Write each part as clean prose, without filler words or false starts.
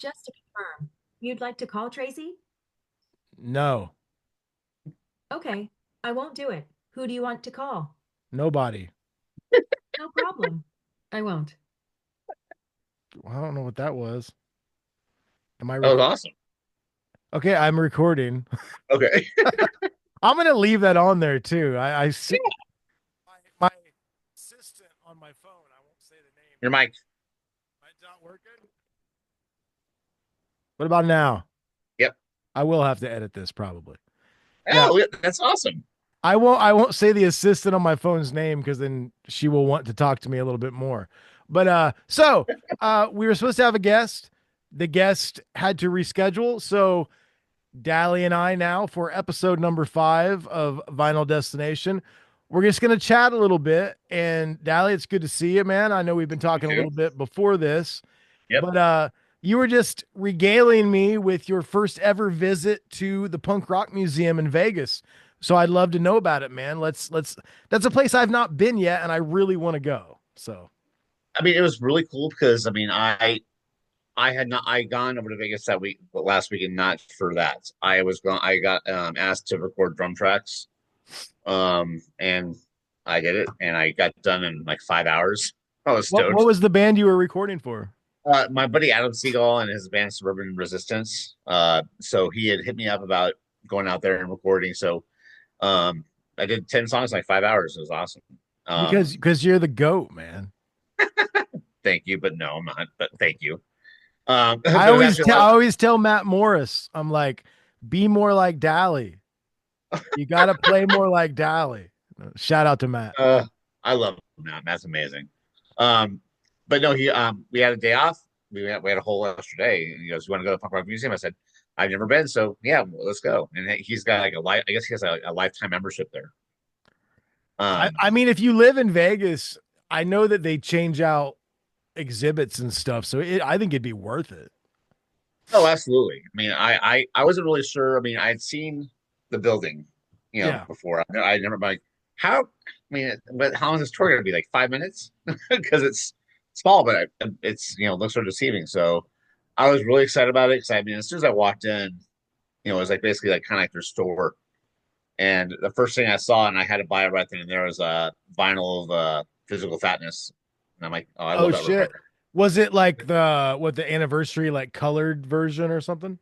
Just to confirm, you'd like to call Tracy? No, Okay, I won't do it. Who do you want to call? nobody. No problem. I won't. I don't know what that was. Am I That was recording? awesome. Okay, I'm recording. Okay. I'm gonna leave that on there too. I see my assistant on my phone. I won't say the name. Your mic. It's not working. What about now? Yep. I will have to edit this probably. Yeah, Oh, yeah, that's awesome. I won't say the assistant on my phone's name because then she will want to talk to me a little bit more. But we were supposed to have a guest. The guest had to reschedule, so Dally and I now for episode number 5 of Vinyl Destination. We're just gonna chat a little bit. And Dally, it's good to see you, man. I know we've been You talking a too. little bit before this, Yep. but you were just regaling me with your first ever visit to the Punk Rock Museum in Vegas. So I'd love to know about it, man. Let's that's a place I've not been yet and I really want to go. So I mean, it was really cool because I had not I gone over to Vegas that week, but last weekend not for that. I got asked to record drum tracks, and I did it, and I got done in like 5 hours. I was what stoked. was the band you were recording for? My buddy Adam Siegel and his band Suburban Resistance. So he had hit me up about going out there and recording. So um, I did 10 songs in like 5 hours. It was awesome. Um, Because you're the goat, man. thank you, but no, I'm not. But thank you. I There was always actually a tell lot I of always tell Matt Morris, I'm like, be more like Dally. You got to play more like Dally. Shout out to Matt. I love Matt. Matt's amazing. Um, but no, he we had a day off. We had a whole extra day. And he goes, "You want to go to the Punk Rock Museum?" I said, "I've never been, so yeah, well, let's go." And he's got like a life. I guess he has a lifetime membership there. I mean, if you live in Vegas, I know that they change out exhibits and stuff, so I think it'd be worth it. Oh, absolutely. I mean, I wasn't really sure. I mean, I'd seen the building, Yeah. before. I never like how. I mean, but how long is this tour going to be? Like 5 minutes? Because it's small, but it's looks sort of deceiving. So I was really excited about it because I mean, as soon as I walked in, it was like basically like kind of like their store. And the first thing I saw, and I had to buy it right then and there, was a vinyl of Physical Fatness, and I'm like, oh, I Oh love that record. shit. Was it like the anniversary like colored version or something?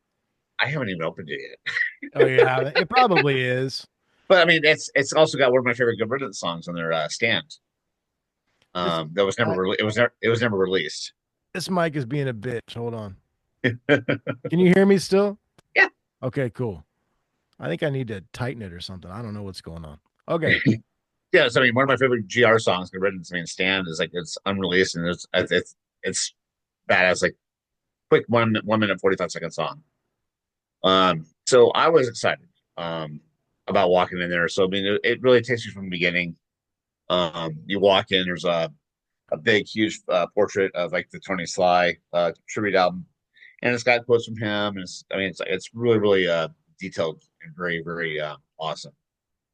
I haven't even opened it yet. Oh yeah, it probably is. But I mean, it's also got one of my favorite Good Riddance songs on their stand. This That was never I, it was never released. this mic is being a bitch. Hold on. Can you hear me still? Yeah, Okay, cool. I think I need to tighten it or something. I don't know what's going on. Okay. yeah. So I mean, one of my favorite GR songs, Good Riddance, I mean, stand is like it's unreleased and it's badass, like quick 1 minute 45 second song. So I was excited about walking in there. So I mean, it really takes you from the beginning. You walk in, there's a big, huge portrait of like the Tony Sly tribute album, and it's got quotes from him. And I mean, it's really, really detailed and very, very awesome.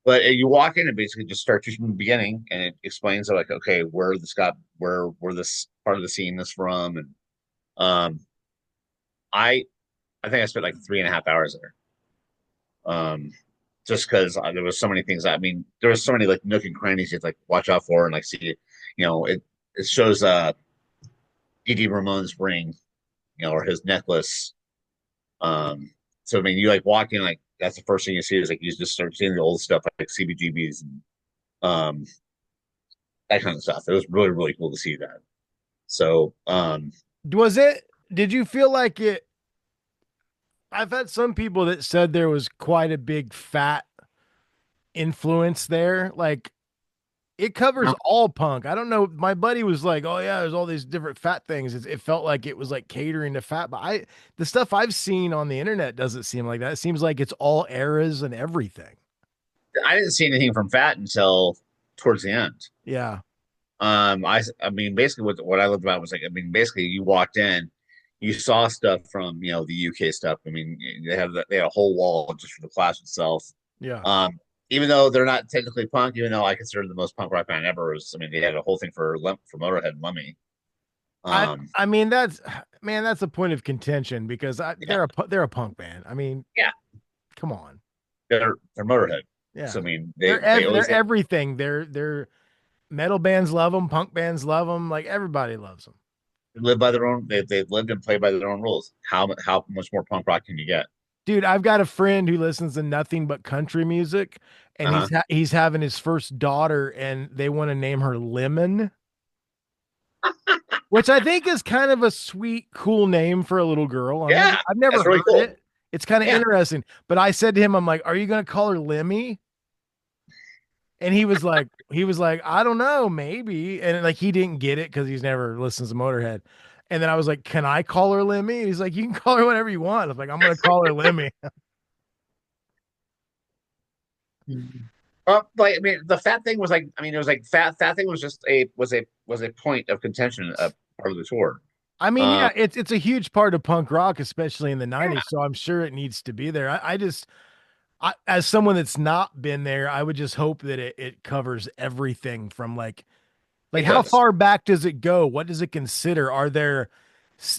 But you walk in and basically just start from the beginning, and it explains like, okay, where this part of the scene is from, and um, I I think I spent like 3.5 hours there. Just because there was so many things. I mean, there was so many like nook and crannies you have to like watch out for and like see. It shows Dee Ramone's ring, or his necklace. Um, so I mean, you like walk in, like that's the first thing you see is like you just start seeing the old stuff like CBGBs and um, that kind of stuff. It was really really cool to see that. So Was it did you feel like it I've had some people that said there was quite a big fat influence there. Like it covers all punk. I don't know. My buddy was like, "Oh yeah, there's all these different fat things." It felt like it was like catering to fat, but the stuff I've seen on the internet doesn't seem like that. It seems like it's all eras and everything. I didn't see anything from Fat until towards the end. Yeah. I mean, basically what I loved about it was like, I mean, basically you walked in, you saw stuff from the UK stuff. I mean, they had a whole wall just for the Clash itself. Yeah. Um, Even though they're not technically punk, even though I consider the most punk rock band ever, was I mean, they had a whole thing for Motorhead and Lemmy. I Um, I mean that's man, that's a point of contention because yeah, they're a punk band. I mean, yeah, come on. they're Motorhead. So Yeah. I mean, they They're always everything. They're metal bands love them, punk bands love them, like everybody loves them. live by their own. They've lived and played by their own rules. How much more punk rock can you get? Dude, I've got a friend who listens to nothing but country music, and Uh huh. he's having his first daughter, and they want to name her Lemon, which I think is kind of a sweet, cool name for a little girl. Yeah, I've never that's really heard cool. it. It's kind of Yeah. interesting. But I said to him, I'm like, "Are you gonna call her Lemmy?" And he was like, I don't know, maybe. And like he didn't get it because he's never listened to Motorhead. And then I was like, "Can I call her Lemmy?" And he's like, "You can call her whatever you want." I'm like, "I'm gonna call her Lemmy." Like I mean, the fat thing was like I mean, it was like fat thing was just a point of contention, part of the tour. I mean, Um, yeah, it's a huge part of punk rock, especially in the yeah, '90s. So I'm sure it needs to be there. As someone that's not been there, I would just hope that it covers everything from like it how does. far back does it go? What does it consider? Are there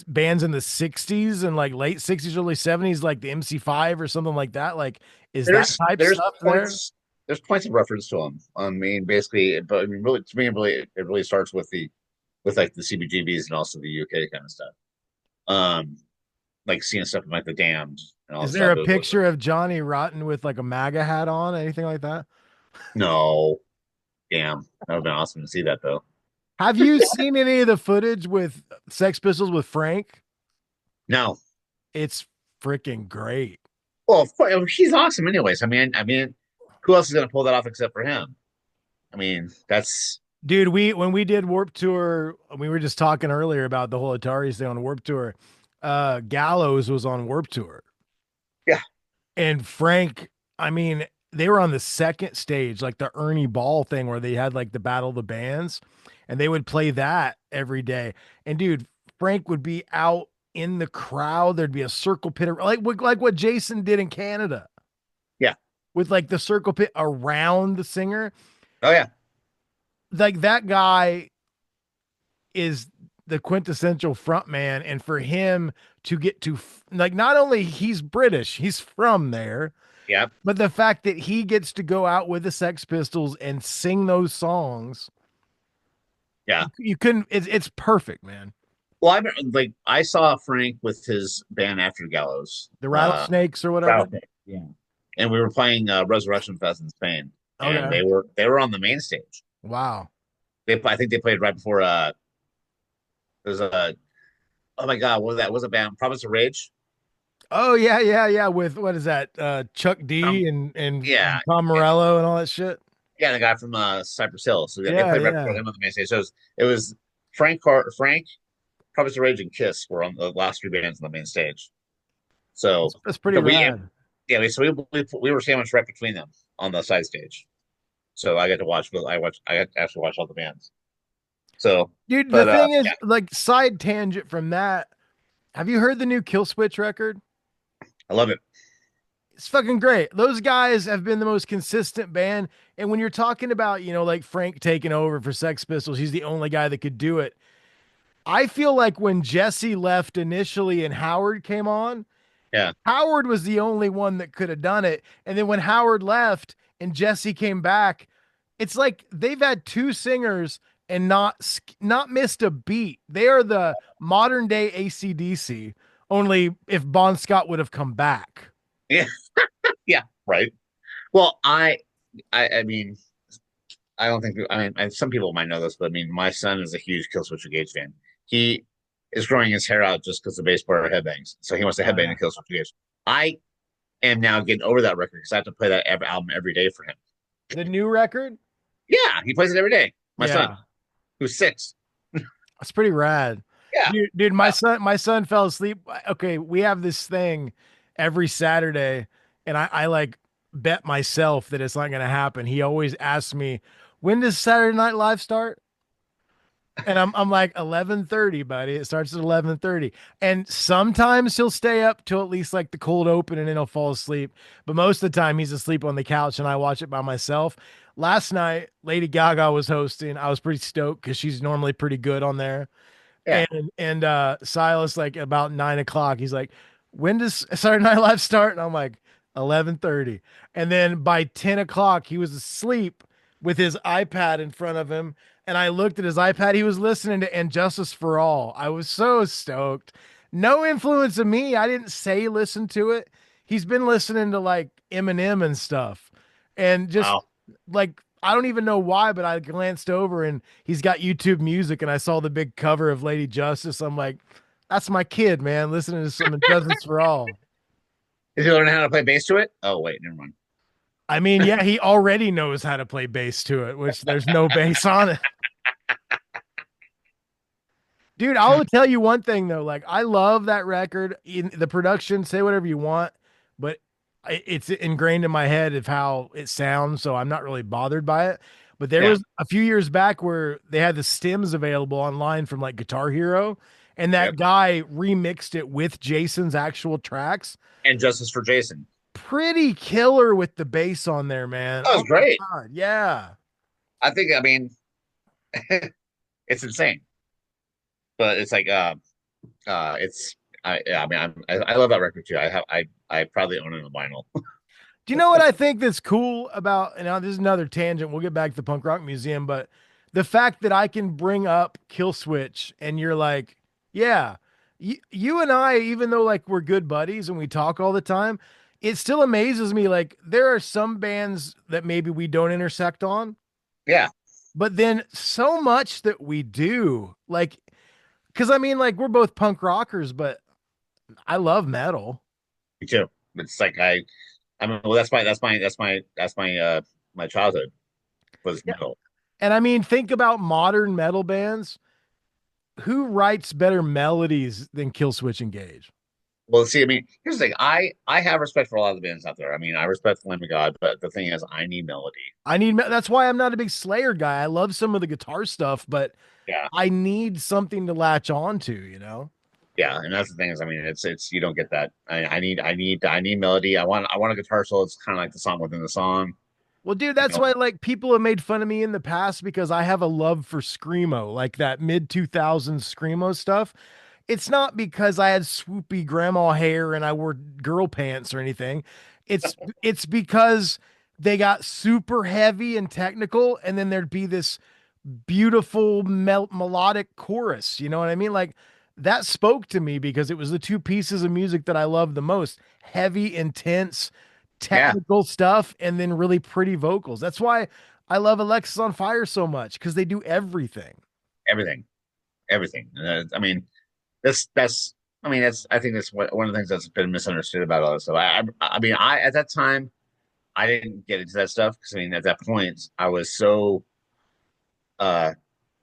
bands in the '60s and like late '60s, early '70s, like the MC5 or something like that? Like, is that type There's stuff there? points there's points of reference to them. I mean, basically, but I mean, really to me, it really starts with the with like the CBGBs and also the UK kind of stuff. Um, like seeing stuff like the Damned and all that Is there stuff. a picture of Johnny Rotten with like a MAGA hat on? Anything like that? No, damn, that would have been awesome to see that though. Have you seen any of the footage with Sex Pistols with Frank? No, It's freaking great. well, of course, he's awesome anyways. I mean, who else is gonna pull that off except for him? I mean, that's Dude, when we did Warp Tour, we were just talking earlier about the whole Atari thing on Warp Tour. Gallows was on Warp Tour. yeah, And Frank, I mean, they were on the second stage, like the Ernie Ball thing where they had like the Battle of the Bands, and they would play that every day. And dude, Frank would be out in the crowd. There'd be a circle pit, like what Jason did in Canada yeah, with like the circle pit around the singer. oh yeah, Like that guy is the quintessential front man, and for him to get to like not only he's British, he's from there, yeah, but the fact that he gets to go out with the Sex Pistols and sing those songs, yeah. you couldn't. It's perfect, man. Well, I saw Frank with his band After Gallows, The Rattlesnakes or whatever. Rattlesnake, yeah, and we were playing Resurrection Fest in Spain, and Okay. they were on the main stage. Wow. I think they played right before there's a oh my god, what was that? Was a band Province of Rage? Oh yeah, yeah, yeah. With what is that? Chuck D Yeah, and Tom Morello and all that shit. yeah, the guy from Cypress Hill. So they Yeah, played right before yeah. him on the main stage. So it was Frank, Province of Rage, and Kiss were on the last three bands on the main stage. So That's pretty but we rad. yeah, we were sandwiched right between them on the side stage. So I got to watch. I got to actually watch all the bands. So, Dude, the but thing yeah, is, like, side tangent from that. Have you heard the new Kill Switch record? I love it. It's fucking great. Those guys have been the most consistent band. And when you're talking about, like Frank taking over for Sex Pistols, he's the only guy that could do it. I feel like when Jesse left initially and Howard came on, Yeah, Howard was the only one that could have done it. And then when Howard left and Jesse came back, it's like they've had two singers and not missed a beat. They are the modern day AC/DC. Only if Bon Scott would have come back. yeah, yeah. Right. Well, I mean, I don't think. I mean, some people might know this, but I mean, my son is a huge Killswitch Engage fan. He is growing his hair out just because the bass player headbangs, so he wants to headbang the Killswitch Engage. I am now getting over that record because I have to play that album every day for him. The new record, Yeah, he plays it every day. My son, yeah, who's 6. that's pretty rad. Yeah, Dude, my son fell asleep. Okay, we have this thing every Saturday, and I like bet myself that it's not gonna happen. He always asks me, when does Saturday Night Live start? And I'm like 11:30, buddy. It starts at 11:30. And sometimes he'll stay up till at least like the cold open and then he'll fall asleep. But most of the time he's asleep on the couch and I watch it by myself. Last night, Lady Gaga was hosting. I was pretty stoked because she's normally pretty good on there. Yeah. And Silas, like about 9 o'clock, he's like, when does Saturday Night Live start? And I'm like, 11:30. And then by 10 o'clock, he was asleep with his iPad in front of him. And I looked at his iPad. He was listening to And Justice for All. I was so stoked. No influence of me. I didn't say listen to it. He's been listening to like Eminem and stuff. And just Wow. like I don't even know why, but I glanced over and he's got YouTube music and I saw the big cover of Lady Justice. I'm like, that's my kid, man, listening to some Justice for All. Did you learn how to play bass to it? Oh wait, never mind. I mean, yeah, he already knows how to play bass to it, which there's no bass on it. Dude, I will tell you one thing though. Like, I love that record. In the production, say whatever you want, but it's ingrained in my head of how it sounds, so I'm not really bothered by it. But there Yeah. was a few years back where they had the stems available online from like Guitar Hero, and that Yep. guy remixed it with Jason's actual tracks. And Justice for Jason. Pretty killer with the bass on there, man. That was Oh my great. God, yeah. I mean, it's insane. But it's like it's yeah, I mean I love that record too. I probably own it on vinyl. Do you know what I think that's cool about, and now this is another tangent, we'll get back to the Punk Rock Museum, but the fact that I can bring up Kill Switch and you're like, yeah, you and I, even though like we're good buddies and we talk all the time, it still amazes me. Like there are some bands that maybe we don't intersect on, Yeah, but then so much that we do. Like, because I mean, like we're both punk rockers, but I love metal. me too. It's like I mean well that's my my childhood was Yeah. metal. And I mean, think about modern metal bands. Who writes better melodies than Killswitch Engage? Well, see, I mean, here's the thing. I have respect for a lot of the bands out there. I mean, I respect Lamb of God, but the thing is, I need melody. That's why I'm not a big Slayer guy. I love some of the guitar stuff, but Yeah, I need something to latch on to, you know? yeah, and that's the thing is, I mean, it's you don't get that. I need melody. I want a guitar solo. It's kind of like the song within the song. Well, dude, You that's know, why like people have made fun of me in the past because I have a love for screamo, like that mid 2000s screamo stuff. It's not because I had swoopy grandma hair and I wore girl pants or anything. It's because they got super heavy and technical, and then there'd be this beautiful melodic chorus. You know what I mean? Like that spoke to me because it was the two pieces of music that I love the most: heavy, intense, yeah, technical stuff, and then really pretty vocals. That's why I love Alexis on Fire so much because they do everything. everything, everything. I mean, that's. I mean, that's. I think that's one of the things that's been misunderstood about all this stuff. I mean, I at that time I didn't get into that stuff because I mean, at that point I was so uh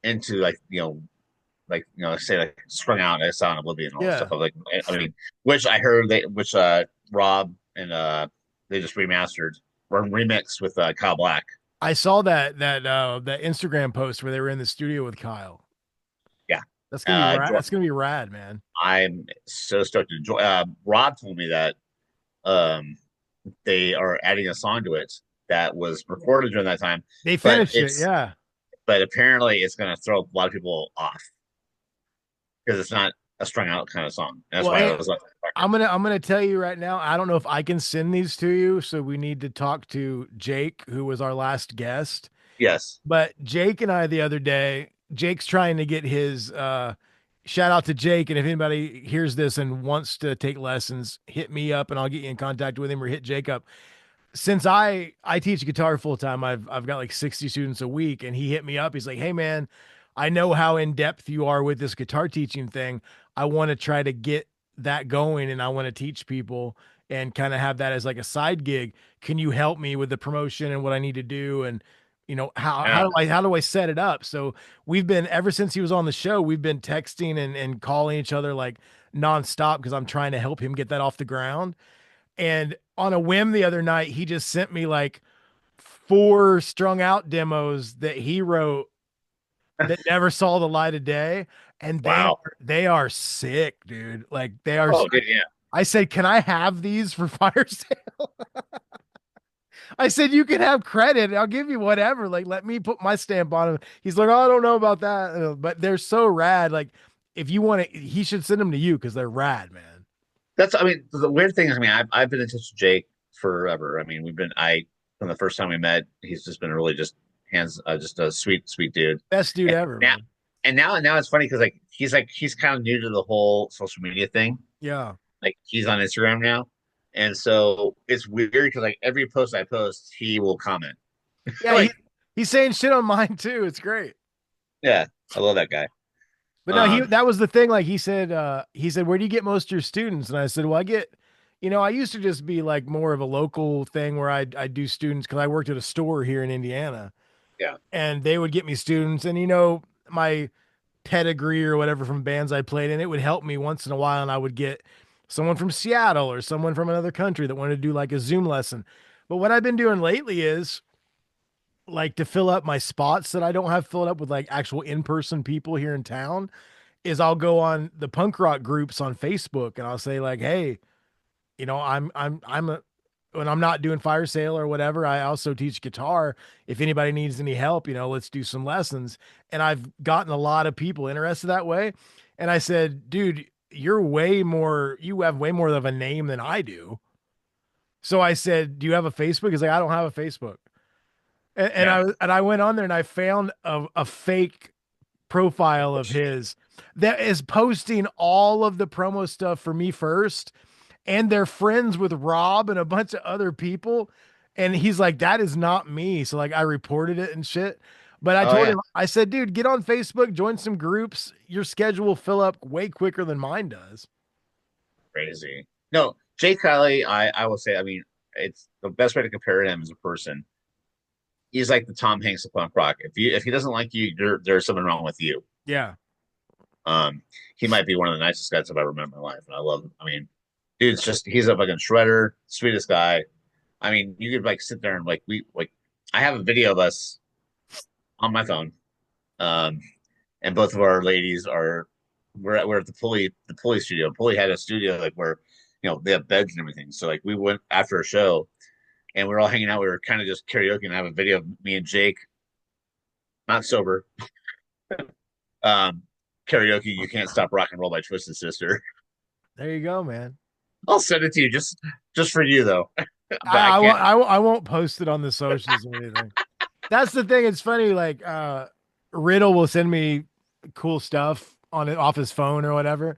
into like say like Sprung Out and Sound Oblivion and all that Yeah. stuff. I was like, I mean, which I heard which Rob and they just remastered or remixed with Kyle Black. I saw that Instagram post where they were in the studio with Kyle. Yeah, That's gonna be rad. Jo- That's gonna be rad, man. I'm so stoked to enjoy. Rob told me that um they are adding a song to it that was recorded during that time, They but finished it, yeah. apparently it's going to throw a lot of people off because it's not a strung out kind of song. That's Well, why hey, I was like, I'm gonna tell you right now. I don't know if I can send these to you, so we need to talk to Jake, who was our last guest. yes, But Jake and I the other day, Jake's trying to get his shout out to Jake. And if anybody hears this and wants to take lessons, hit me up and I'll get you in contact with him or hit Jake up. Since I teach guitar full time, I've got like 60 students a week, and he hit me up. He's like, "Hey man, I know how in depth you are with this guitar teaching thing. I want to try to get that going and I want to teach people and kind of have that as like a side gig. Can you help me with the promotion and what I need to do and how yeah, how do I set it up?" So we've been ever since he was on the show, we've been texting and calling each other like nonstop because I'm trying to help him get that off the ground. And on a whim the other night, he just sent me like four strung out demos that he wrote that never saw the light of day. And wow, they are sick, dude. Like they are. oh, dude, yeah, I said, "Can I have these for fire sale?" I said, "You can have credit. I'll give you whatever. Like, let me put my stamp on them." He's like, "Oh, I don't know about that," but they're so rad. Like, if you want to, he should send them to you because they're rad, man. That's, I mean, the weird thing is, I mean, I've been in touch with Jake forever. I mean, from the first time we met, he's just been really just a sweet dude. Best dude And ever, now, man. now it's funny because he's kind of new to the whole social media thing. Yeah. Like he's on Instagram now, and so it's weird because like every post I post, he will comment. Yeah, Like, he's saying shit on mine too. It's great. yeah, I love that guy. But no, he Um, that was the thing. Like he said, where do you get most of your students? And I said, well, I get, I used to just be like more of a local thing where I do students because I worked at a store here in Indiana, yeah. and they would get me students, and my pedigree or whatever from bands I played in, it would help me once in a while, and I would get someone from Seattle or someone from another country that wanted to do like a Zoom lesson. But what I've been doing lately is like to fill up my spots that I don't have filled up with like actual in-person people here in town is I'll go on the punk rock groups on Facebook and I'll say like, hey, I'm a when I'm not doing fire sale or whatever, I also teach guitar. If anybody needs any help, let's do some lessons. And I've gotten a lot of people interested that way. And I said, dude, you have way more of a name than I do. So I said, do you have a Facebook? He's like, I don't have a Facebook. Yeah. And I went on there and I found a fake profile of his that is posting all of the promo stuff for me first, and they're friends with Rob and a bunch of other people. And he's like, that is not me. So like I reported it and shit. But I Oh told yeah. him, I said, dude, get on Facebook, join some groups. Your schedule will fill up way quicker than mine does. Crazy. No, Jake Kiley, I will say, I mean, it's the best way to compare him as a person. He's like the Tom Hanks of punk rock. If he doesn't like you, there's something wrong with you. Yeah. Um, he might be one of the nicest guys I've ever met in my life, and I love him. I mean, dude's just he's a fucking shredder, sweetest guy. I mean, you could like sit there and I have a video of us on my phone, um, and both of our ladies are we're at the Pulley studio. Pulley had a studio like where they have beds and everything. So like we went after a show and we were all hanging out. We were kind of just karaoke, and I have a video of me and Jake, not sober, um, karaoke. You can't stop rock and roll by Twisted Sister. There you go, man. I'll send it to you just for you though. But I I won't, can't. I won't post it on the socials or anything. That's the thing. It's funny. Like, Riddle will send me cool stuff on it off his phone or whatever.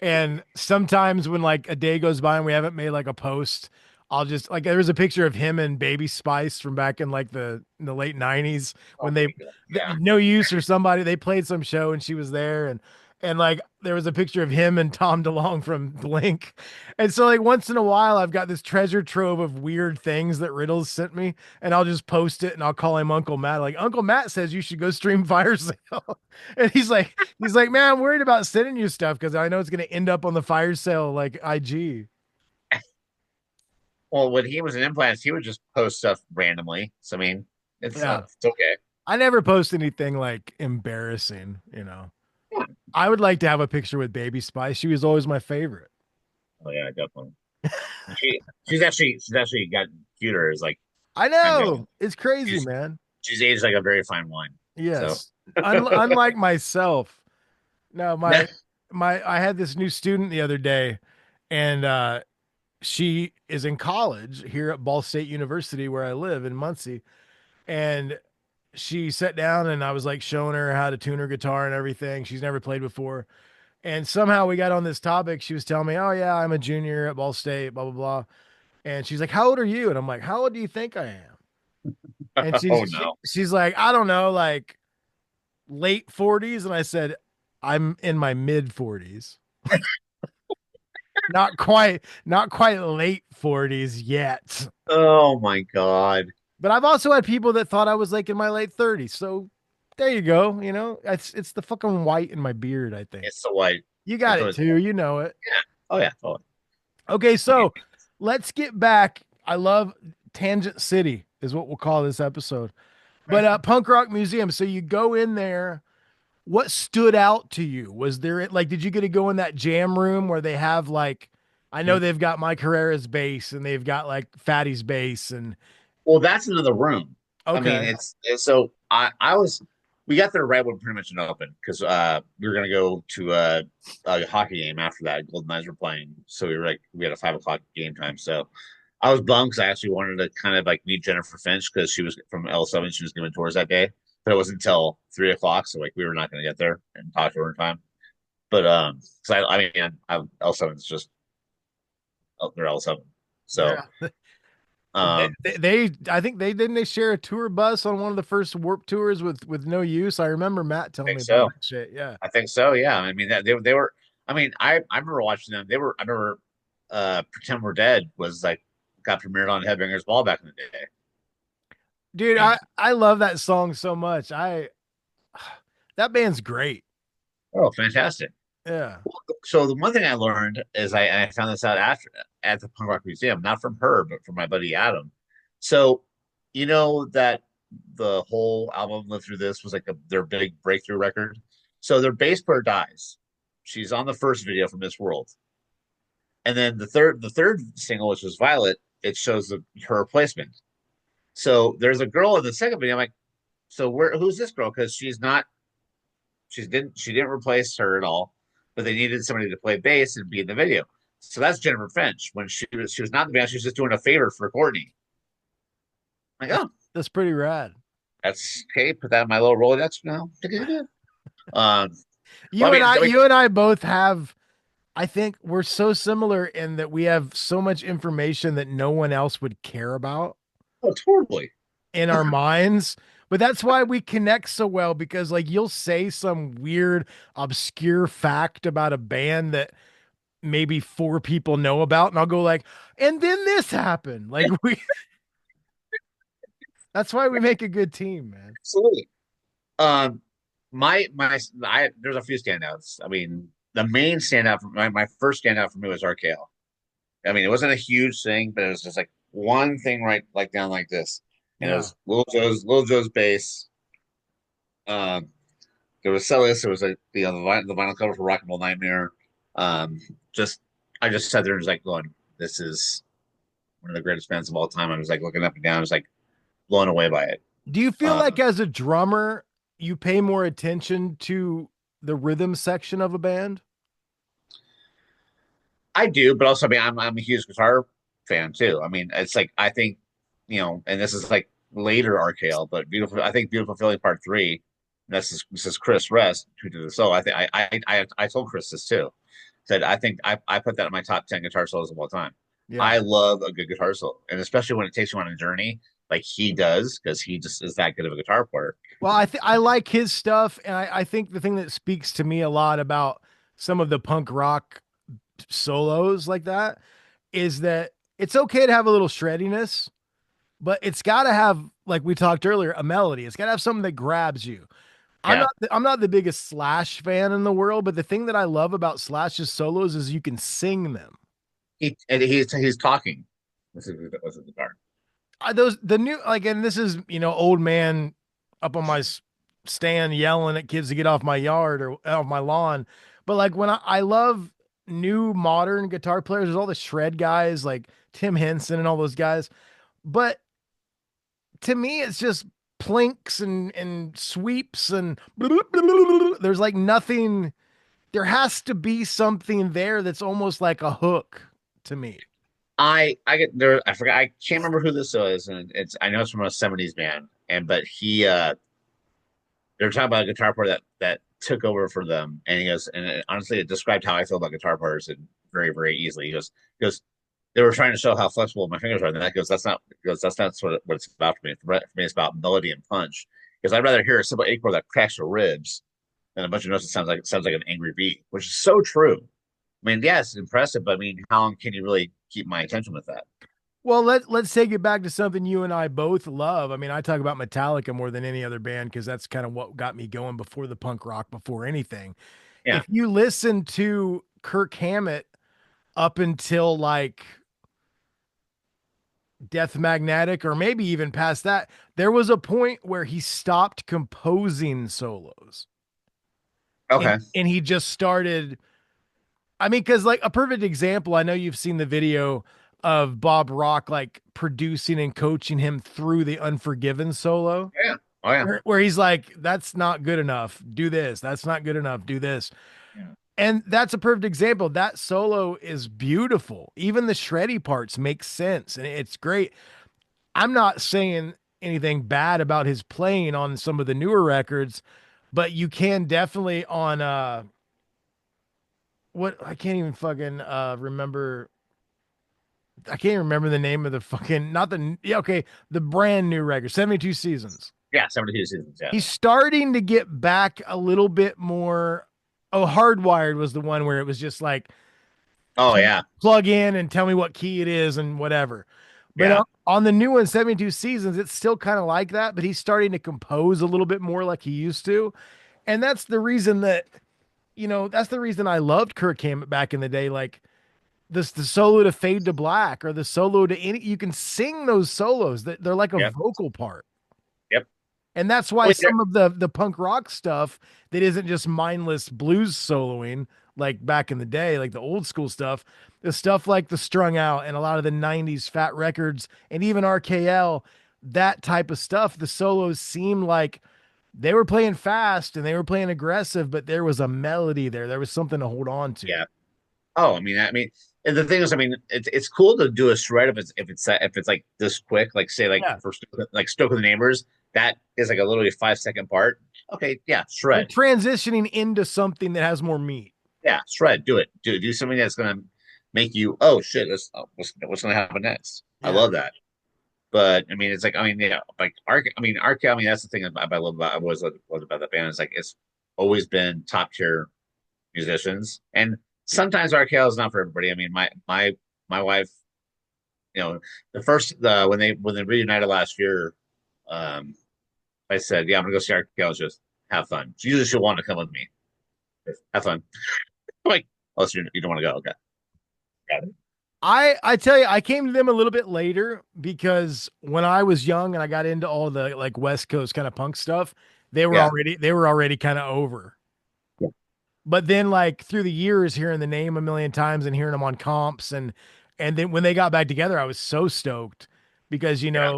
And sometimes when like a day goes by and we haven't made like a post, I'll just like there was a picture of him and Baby Spice from back in like in the late 90s Oh when my God. Yeah. No Use or somebody, they played some show and she was there, and like there was a picture of him and Tom DeLonge from Blink. And so like once in a while I've got this treasure trove of weird things that Riddles sent me, and I'll just post it and I'll call him Uncle Matt. Like, Uncle Matt says you should go stream Fire Sale. And he's like, man, I'm worried about sending you stuff because I know it's gonna end up on the Fire Sale like IG. Well, when he was in implants, he would just post stuff randomly. So I mean, Yeah. it's okay. I never post anything like embarrassing. Yeah. I would like to have a picture with Baby Spice. She was always my favorite. Oh yeah, definitely. She's actually gotten cuter. Is like I time goes. know. It's crazy, She's man. she's aged like a very fine wine. So Yes. Unlike myself. No, I had this new student the other day, and she is in college here at Ball State University where I live in Muncie. And she sat down and I was like showing her how to tune her guitar and everything. She's never played before. And somehow we got on this topic. She was telling me, "Oh yeah, I'm a junior at Ball State, blah blah blah." And she's like, "How old are you?" And I'm like, "How old do you think I am?" And oh no. she's like, "I don't know, like late 40s." And I said, "I'm in my mid 40s." Not quite late 40s yet. Oh my God. But I've also had people that thought I was like in my late 30s. So there you go. It's the fucking white in my beard, I think. It's so white. You got It's it always too. You know it. yeah. Oh yeah. Totally. Okay, so let's get back. I love Tangent City is what we'll call this episode. But Punk Rock Museum. So you go in there. What stood out to you? Was there like did you get to go in that jam room where they have like I know they've got Mike Herrera's bass and they've got like Fatty's bass and Well, that's another room. I mean, okay. so I was. we got there right when pretty much it opened because we were gonna go to a hockey game after that. Golden Knights were playing, so we had a 5 o'clock game time. So I was bummed because I actually wanted to kind of like meet Jennifer Finch because she was from L7. She was giving tours that day, but it wasn't until 3 o'clock, so like we were not gonna get there and talk to her in time. But because I mean, L7 is just they're L7, so Yeah. um, I think they share a tour bus on one of the first Warp tours with no use. I remember Matt I telling think me about so. that shit. Yeah. I think so. Yeah. I mean that they were. I mean, I remember watching them. They were. I remember Pretend We're Dead was like got premiered on Headbangers Ball back in the day. Dude, And I love that song so much. That band's great. oh, fantastic. Yeah. So the one thing I learned is I found this out after at the Punk Rock Museum, not from her, but from my buddy Adam. So you know that the whole album Live Through This was like their big breakthrough record. So their bass player dies. She's on the first video from This World. And then the third single, which was Violet, it shows her replacement. So there's a girl in the second video. I'm like, so who's this girl? Because she didn't replace her at all, but they needed somebody to play bass and be in the video. So that's Jennifer Finch. When she was not in the band, she was just doing a favor for Courtney. I'm like, That's oh, that's pretty rad. that's okay. Put that in my little Rolodex now. Um, well, You and I both have, I think we're so similar in that we have so much information that no one else would care about oh, totally. in our minds. But that's why we connect so well because like you'll say some weird obscure fact about a band that maybe 4 people know about and I'll go like, and then this happened. Like we that's why we make a good team, man. Absolutely. Um, there's a few standouts. I mean, the main standout for my first standout for me was RKO. I mean, it wasn't a huge thing, but it was just like one thing right like down like this. And it Yeah. was Lil Joe's bass. Um, there was Celis, there was like the vinyl cover for Rock and Roll Nightmare. Um, just I just sat there and was like going, this is one of the greatest bands of all time. I was like looking up and down, I was like blown away by it. Do you feel like Um, as a drummer, you pay more attention to the rhythm section of a band? I do, but also I mean I'm a huge guitar fan too. I mean, it's like I think, and this is like later RKL, but I think Beautiful Feeling Part 3. This is Chris Rest who did the solo. I think I told Chris this too. Said I think I put that in my top 10 guitar solos of all time. Yeah. I love a good guitar solo, and especially when it takes you on a journey like he does, because he just is that good of a guitar player. Well, I like his stuff, and I think the thing that speaks to me a lot about some of the punk rock solos like that is that it's okay to have a little shreddiness, but it's got to have, like we talked earlier, a melody. It's got to have something that grabs you. Yeah, I'm not the biggest Slash fan in the world, but the thing that I love about Slash's solos is you can sing them. he's talking. This is the guitar. Those the new like, and this is old man up on my stand yelling at kids to get off my yard or off my lawn, but like when I love new modern guitar players, there's all the shred guys like Tim Henson and all those guys, but to me it's just plinks and sweeps and there's like nothing. There has to be something there that's almost like a hook to me. I get there. I forgot. I can't remember who this is, and I know it's from a '70s band, and but they're talking about a guitar player that took over for them, and he goes, and honestly, it described how I feel about guitar players and very easily. He goes, they were trying to show how flexible my fingers are, and that goes, that's not what it's about for me. For me, it's about melody and punch. Because I'd rather hear a simple eight chord that cracks your ribs than a bunch of notes that sounds like an angry beat, which is so true. I mean, yes, it's impressive, but I mean, how long can you really keep my attention with that? Well, let's take it back to something you and I both love. I mean, I talk about Metallica more than any other band because that's kind of what got me going before the punk rock, before anything. Yeah. If you listen to Kirk Hammett up until like Death Magnetic, or maybe even past that, there was a point where he stopped composing solos Okay. and he just started. I mean, because like a perfect example, I know you've seen the video of Bob Rock like producing and coaching him through the Unforgiven solo. Yeah. Oh yeah. where he's like, that's not good enough. Do this. That's not good enough. Do this. Yeah. And that's a perfect example. That solo is beautiful. Even the shreddy parts make sense and it's great. I'm not saying anything bad about his playing on some of the newer records, but you can definitely on what I can't even fucking remember. I can't even remember the name of the fucking not the yeah, okay, the brand new record, 72 Seasons. Yeah. 72 seasons. Yeah. He's starting to get back a little bit more. Oh, Hardwired was the one where it was just like Oh yeah. plug in and tell me what key it is and whatever. But Yeah. on the new one, 72 Seasons, it's still kind of like that, but he's starting to compose a little bit more like he used to. And that's the reason that, that's the reason I loved Kirk Hammett back in the day. Like this, the solo to Fade to Black or the solo to any, you can sing those solos that they're like a Yep. vocal part. Yep. And that's why Wait, there, some of the punk rock stuff that isn't just mindless blues soloing like back in the day, like the old school stuff, the stuff like the Strung Out and a lot of the 90s Fat Records and even RKL, that type of stuff, the solos seem like they were playing fast and they were playing aggressive, but there was a melody there. There was something to hold on to. yeah. Oh, I mean, and the thing is, I mean, it's cool to do a shred if it's like this quick, like say like Yeah. for like Stoke of the Neighbors, that is like a literally 5 second part. Okay, yeah, Like shred, transitioning into something that has more meat. yeah, shred, do it, do something that's gonna make you, oh shit, what's gonna happen next? I Yeah. love that. But I mean, it's like, I mean, yeah, like Arc, I mean, that's the thing I love about I always loved about that band is like it's always been top tier musicians, and sometimes RKL is not for everybody. I mean, my wife, the first when they reunited last year, um, I said, yeah, I'm gonna go see RKL. Just have fun. Usually she'll want to come with me. Have fun. I'm like, oh, so you don't want to go? Okay, got it. I tell you, I came to them a little bit later because when I was young and I got into all the like West Coast kind of punk stuff, Yeah, they were already kind of over. yeah, But then like through the years hearing the name a million times and hearing them on comps and then when they got back together, I was so stoked because yeah,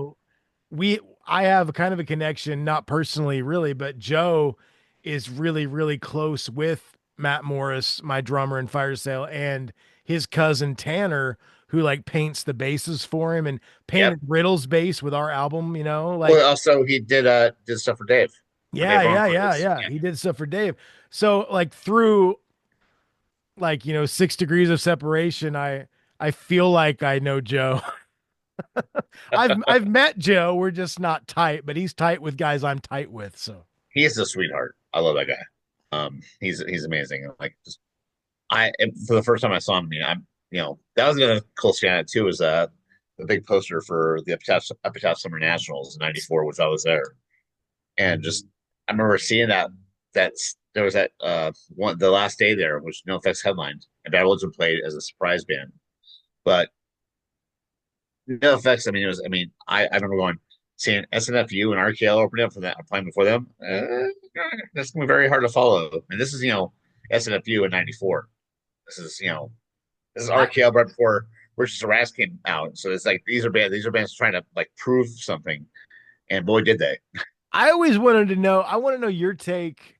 we I have a kind of a connection, not personally really, but Joe is really, really close with Matt Morris, my drummer in Fire Sale, and his cousin Tanner, who like paints the bases for him and yep. painted Riddle's bass with our album, like Well, also he did stuff for yeah, Dave yeah, Arnold. yeah, yeah. Yeah, He did stuff for Dave. So like through like, 6 degrees of separation, I feel like I know Joe. I've met Joe. We're just not tight, but he's tight with guys I'm tight with. So he's a sweetheart. I love that guy. He's amazing. Like just for the first time I saw him, that was the cool thing on it too. Was the big poster for the Epitaph Summer Nationals in '94, which I was there, and just I remember seeing that's there was that one the last day there, which No Effects headlined, and Bad Religion played as a surprise band, but No Effects. I mean, I remember going seeing SNFU and RKL opening up for that playing before them. That's gonna be very hard to follow. And this is SNFU in '94. This is this is I, RKL right before Richard Harass came out. So it's like these are bands trying to like prove something, and boy did they. I always wanted to know. I want to know your take,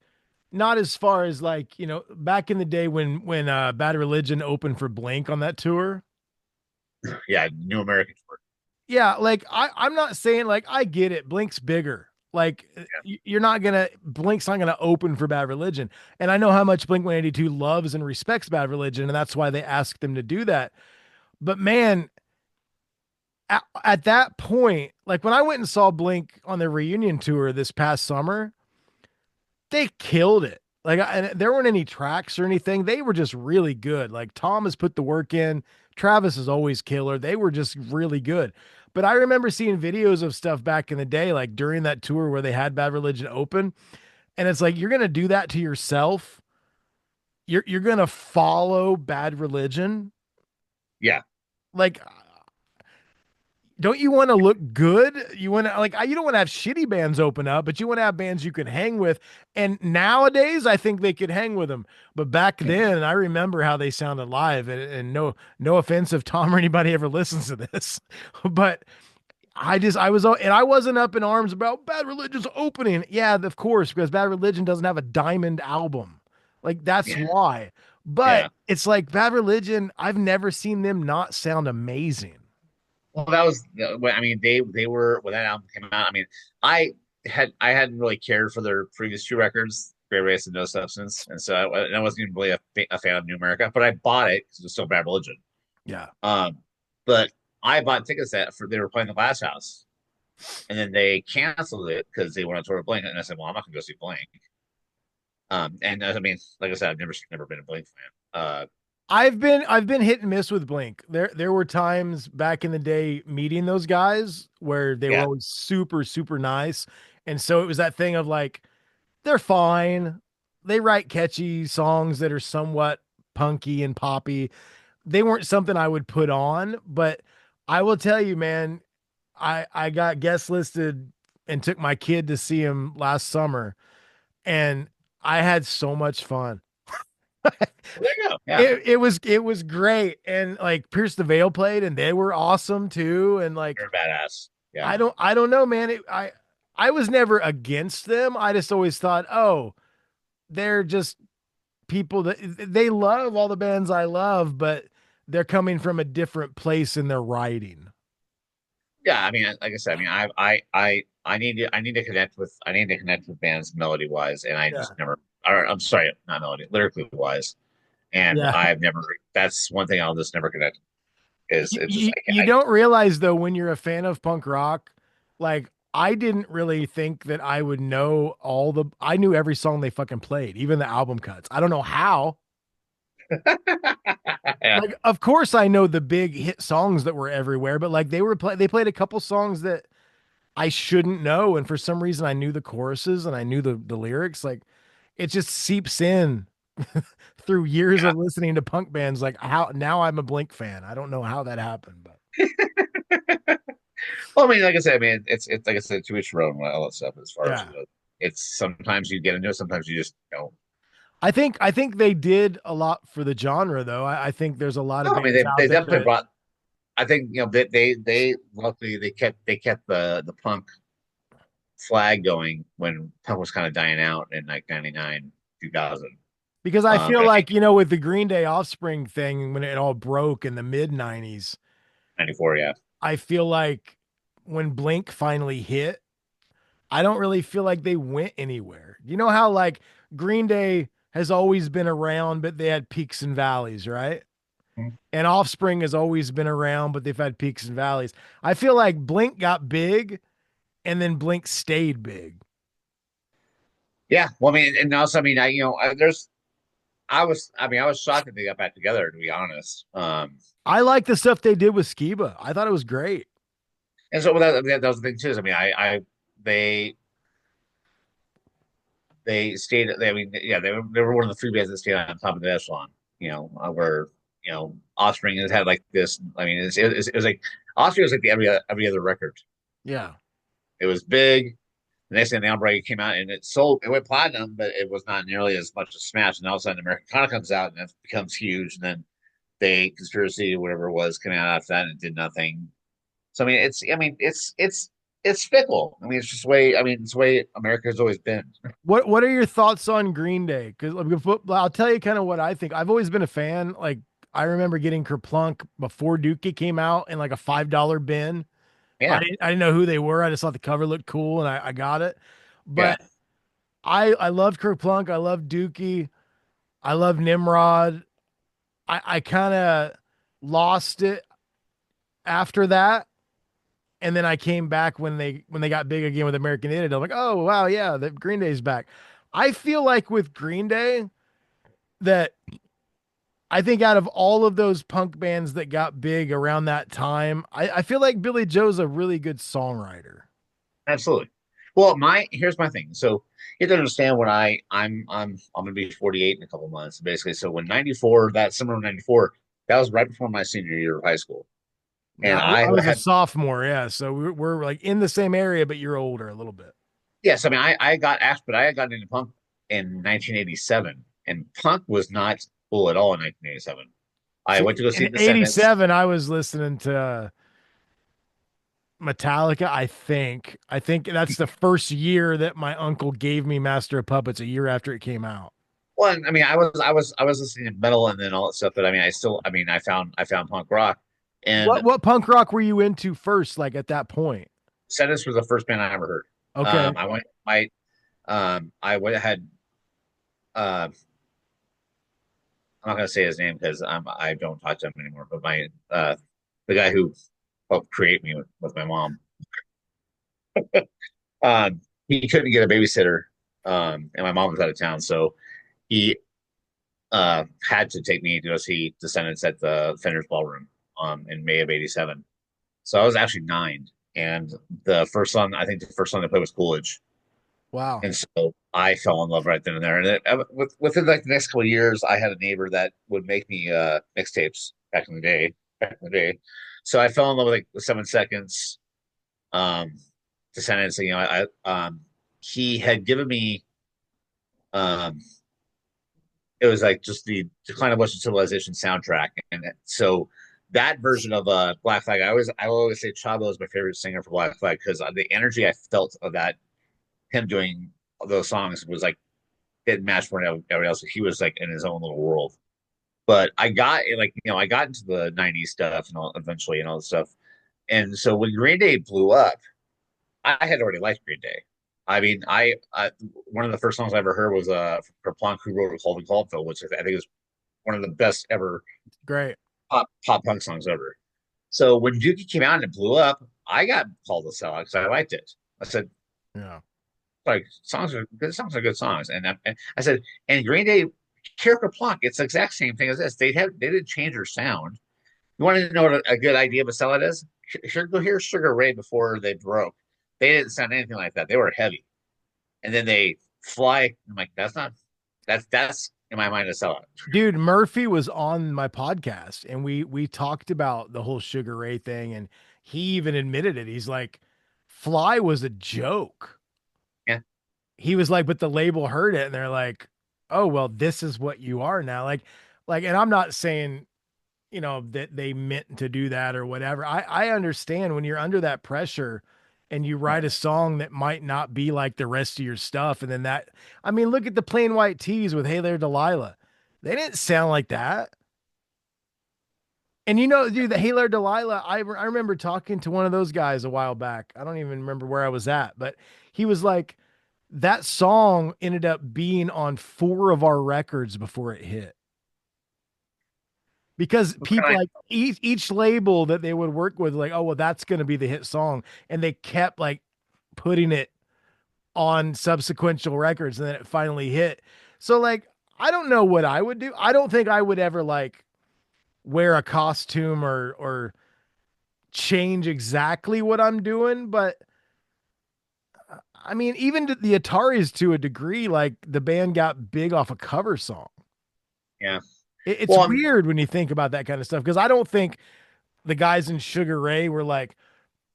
not as far as like back in the day when Bad Religion opened for Blink on that tour. Yeah, New American tour. Yeah, like I'm not saying like I get it. Blink's bigger. Like you're not gonna Blink's not gonna open for Bad Religion, and I know how much Blink 182 loves and respects Bad Religion, and that's why they asked them to do that. But man, at that point, like when I went and saw Blink on their reunion tour this past summer, they killed it. Like, and there weren't any tracks or anything. They were just really good. Like Tom has put the work in. Travis is always killer. They were just really good. But I remember seeing videos of stuff back in the day, like during that tour where they had Bad Religion open, and it's like you're gonna do that to yourself. You're gonna follow Bad Religion. Yeah, Like don't you want to look good? You want to you don't want to have shitty bands open up, but you want to have bands you can hang with. And nowadays, I think they could hang with them. But back then, I remember how they sounded live. And no offense if Tom or anybody ever listens to this, but I wasn't up in arms about Bad Religion's opening. Yeah, of course, because Bad Religion doesn't have a diamond album. Like that's Yeah, why. But yeah. it's like Bad Religion, I've never seen them not sound amazing. Well, that was, I mean, they were when that album came out. I mean, I I hadn't really cared for their previous two records, Great Race and No Substance, and so I wasn't even really a fan of New America. But I bought it because it was still Bad Religion. Yeah. Um, but I bought tickets that for they were playing the Glass House, and then they canceled it because they went on tour with Blink, and I said, well, I'm not gonna go see Blink. And I mean, like I said, I've never been a Blink fan. I've been hit and miss with Blink. There were times back in the day meeting those guys where they were Yeah, always super, super nice. And so it was that thing of like, they're fine. They write catchy songs that are somewhat punky and poppy. They weren't something I would put on, but I will tell you, man, I got guest listed and took my kid to see him last summer, and I had so much fun. well, there you go. Yeah, It was great, and like Pierce the Veil played, and they were awesome too. And like they're badass. Yeah, I don't know, man. I was never against them. I just always thought, oh, they're just people that they love all the bands I love, but they're coming from a different place in their writing. yeah. I mean, like I said, I mean, I need to connect with bands melody wise, and I Yeah. just never. Or, I'm sorry, not melody, lyrically wise, and Yeah. I've never. That's one thing I'll just never connect. Is You, it's just you, you don't realize though when you're a fan of punk rock, like I didn't really think that I would know I knew every song they fucking played, even the album cuts. I don't know how. yeah, Like of course I know the big hit songs that were everywhere, but like they played a couple songs that I shouldn't know, and for some reason I knew the choruses and I knew the lyrics. Like it just seeps in through years yeah. of listening to punk bands. Like how now I'm a Blink fan. I don't know how that happened, but Well, I mean, like I said, I mean, it's like I said, to each their own, all that stuff. As far as yeah. it's sometimes you get into it, sometimes you just don't. I think they did a lot for the genre though. I think there's a lot of No, I mean, bands they out there definitely that brought. I think they luckily they kept the punk flag going when punk was kind of dying out in like 99, 2000. because I feel And like, with the Green Day Offspring thing when it all broke in the mid 90s, 94, yeah. I feel like when Blink finally hit, I don't really feel like they went anywhere. You know how like Green Day has always been around, but they had peaks and valleys, right? Mhm. And Offspring has always been around, but they've had peaks and valleys. I feel like Blink got big and then Blink stayed big. Yeah, well, I mean, and also, I mean, there's, I mean, I was shocked that they got back together, to be honest. I like the stuff they did with Skiba. I thought it was great. And so that was the thing too. Is, I mean, they they stayed. I mean, yeah, they were one of the three bands that stayed on top of the echelon. Where Offspring has had like this. I mean, it was like Offspring was like the every other record. Yeah. It was big. The next thing, the Outbreak came out and it went platinum, but it was not nearly as much a smash. And all of a sudden, American Kind comes out and it becomes huge. And then they Conspiracy, whatever it was, came out after that and it did nothing. So it's fickle. I mean, it's just the way. I mean, it's the way America has always been. What are your thoughts on Green Day? Because I'll tell you kind of what I think. I've always been a fan. Like I remember getting Kerplunk before Dookie came out in like a $5 bin. I Yeah, didn't I didn't know who they were. I just thought the cover looked cool and I got it. yeah, But I loved Kerplunk. I loved Dookie. I love Nimrod. I kind of lost it after that. And then I came back when they got big again with American Idiot. I'm like, oh wow, yeah, the Green Day's back. I feel like with Green Day that I think out of all of those punk bands that got big around that time, I feel like Billy Joe's a really good songwriter. absolutely. Well, my here's my thing. So you have to understand when I'm gonna be 48 in a couple months, basically. So when 94, that summer of 94, that was right before my senior year of high school, Yeah, and I I was a had sophomore, yeah. So we're like in the same area, but you're older a little bit. yes, I mean I got asked, but I had gotten into punk in 1987, and punk was not cool at all in 1987. I See, went to go see in Descendants. '87, I was listening to Metallica, I think that's the first year that my uncle gave me Master of Puppets, a year after it came out. Well, I mean, I was listening to metal and then all that stuff, but I mean, I mean, I found punk rock, and What punk rock were you into first, like at that point? Sedis was the first band I ever heard. Okay. I went, I went had, I'm not gonna say his name because I don't talk to him anymore, but the guy who helped create me with my mom, he couldn't get a babysitter, and my mom was out of town, so he had to take me to go see Descendants at the Fender's Ballroom in May of '87. So I was actually 9, and I think the first song they played was Coolidge, Wow. and so I fell in love right then and there. And within like the next couple of years, I had a neighbor that would make me mixtapes back in the day. Back in the day, so I fell in love with like the 7 Seconds, um, Descendants. You know, he had given me um it was like just the Decline of Western Civilization soundtrack, and so that version of Black Flag, I always say Chavo is my favorite singer for Black Flag because the energy I felt of that him doing those songs was like it matched for everybody else. He was like in his own little world. But I got like I got into the '90s stuff and all eventually and all this stuff, and so when Green Day blew up, I had already liked Green Day. I mean, I one of the first songs I ever heard was for Plonk, who wrote Colvin Caulfield, which I think is one of the best ever Great. pop punk songs ever. So when Dookie came out and it blew up, I got called a sellout because I liked it. I said, Yeah. like songs are good songs, and I said, and Green Day, Kirk Plunk, it's the exact same thing as this. They didn't change their sound. You want to know what a good idea of a sellout is? Go hear Sugar Ray before they broke. They didn't sound anything like that. They were heavy, and then they fly. I'm like, that's not that's in my mind a sellout. Dude, Murphy was on my podcast and we talked about the whole Sugar Ray thing, and he even admitted it. He's like, Fly was a joke. Yeah, He was like, but the label heard it and they're like, oh well, this is what you are now. And I'm not saying, that they meant to do that or whatever. I understand when you're under that pressure and you write a song that might not be like the rest of your stuff. And then I mean, look at the Plain White Tees with Hey There Delilah. They didn't sound like that. And dude, the Hey There Delilah, I remember talking to one of those guys a while back. I don't even remember where I was at, but he was like, that song ended up being on 4 of our records before it hit. Because people I, like each label that they would work with, like, oh well, that's going to be the hit song, and they kept like putting it on subsequential records, and then it finally hit. So like, I don't know what I would do. I don't think I would ever like wear a costume or change exactly what I'm doing, but I mean, even the Ataris to a degree, like the band got big off a cover song. yeah. It's Well, weird when you think about that kind of stuff because I don't think the guys in Sugar Ray were like,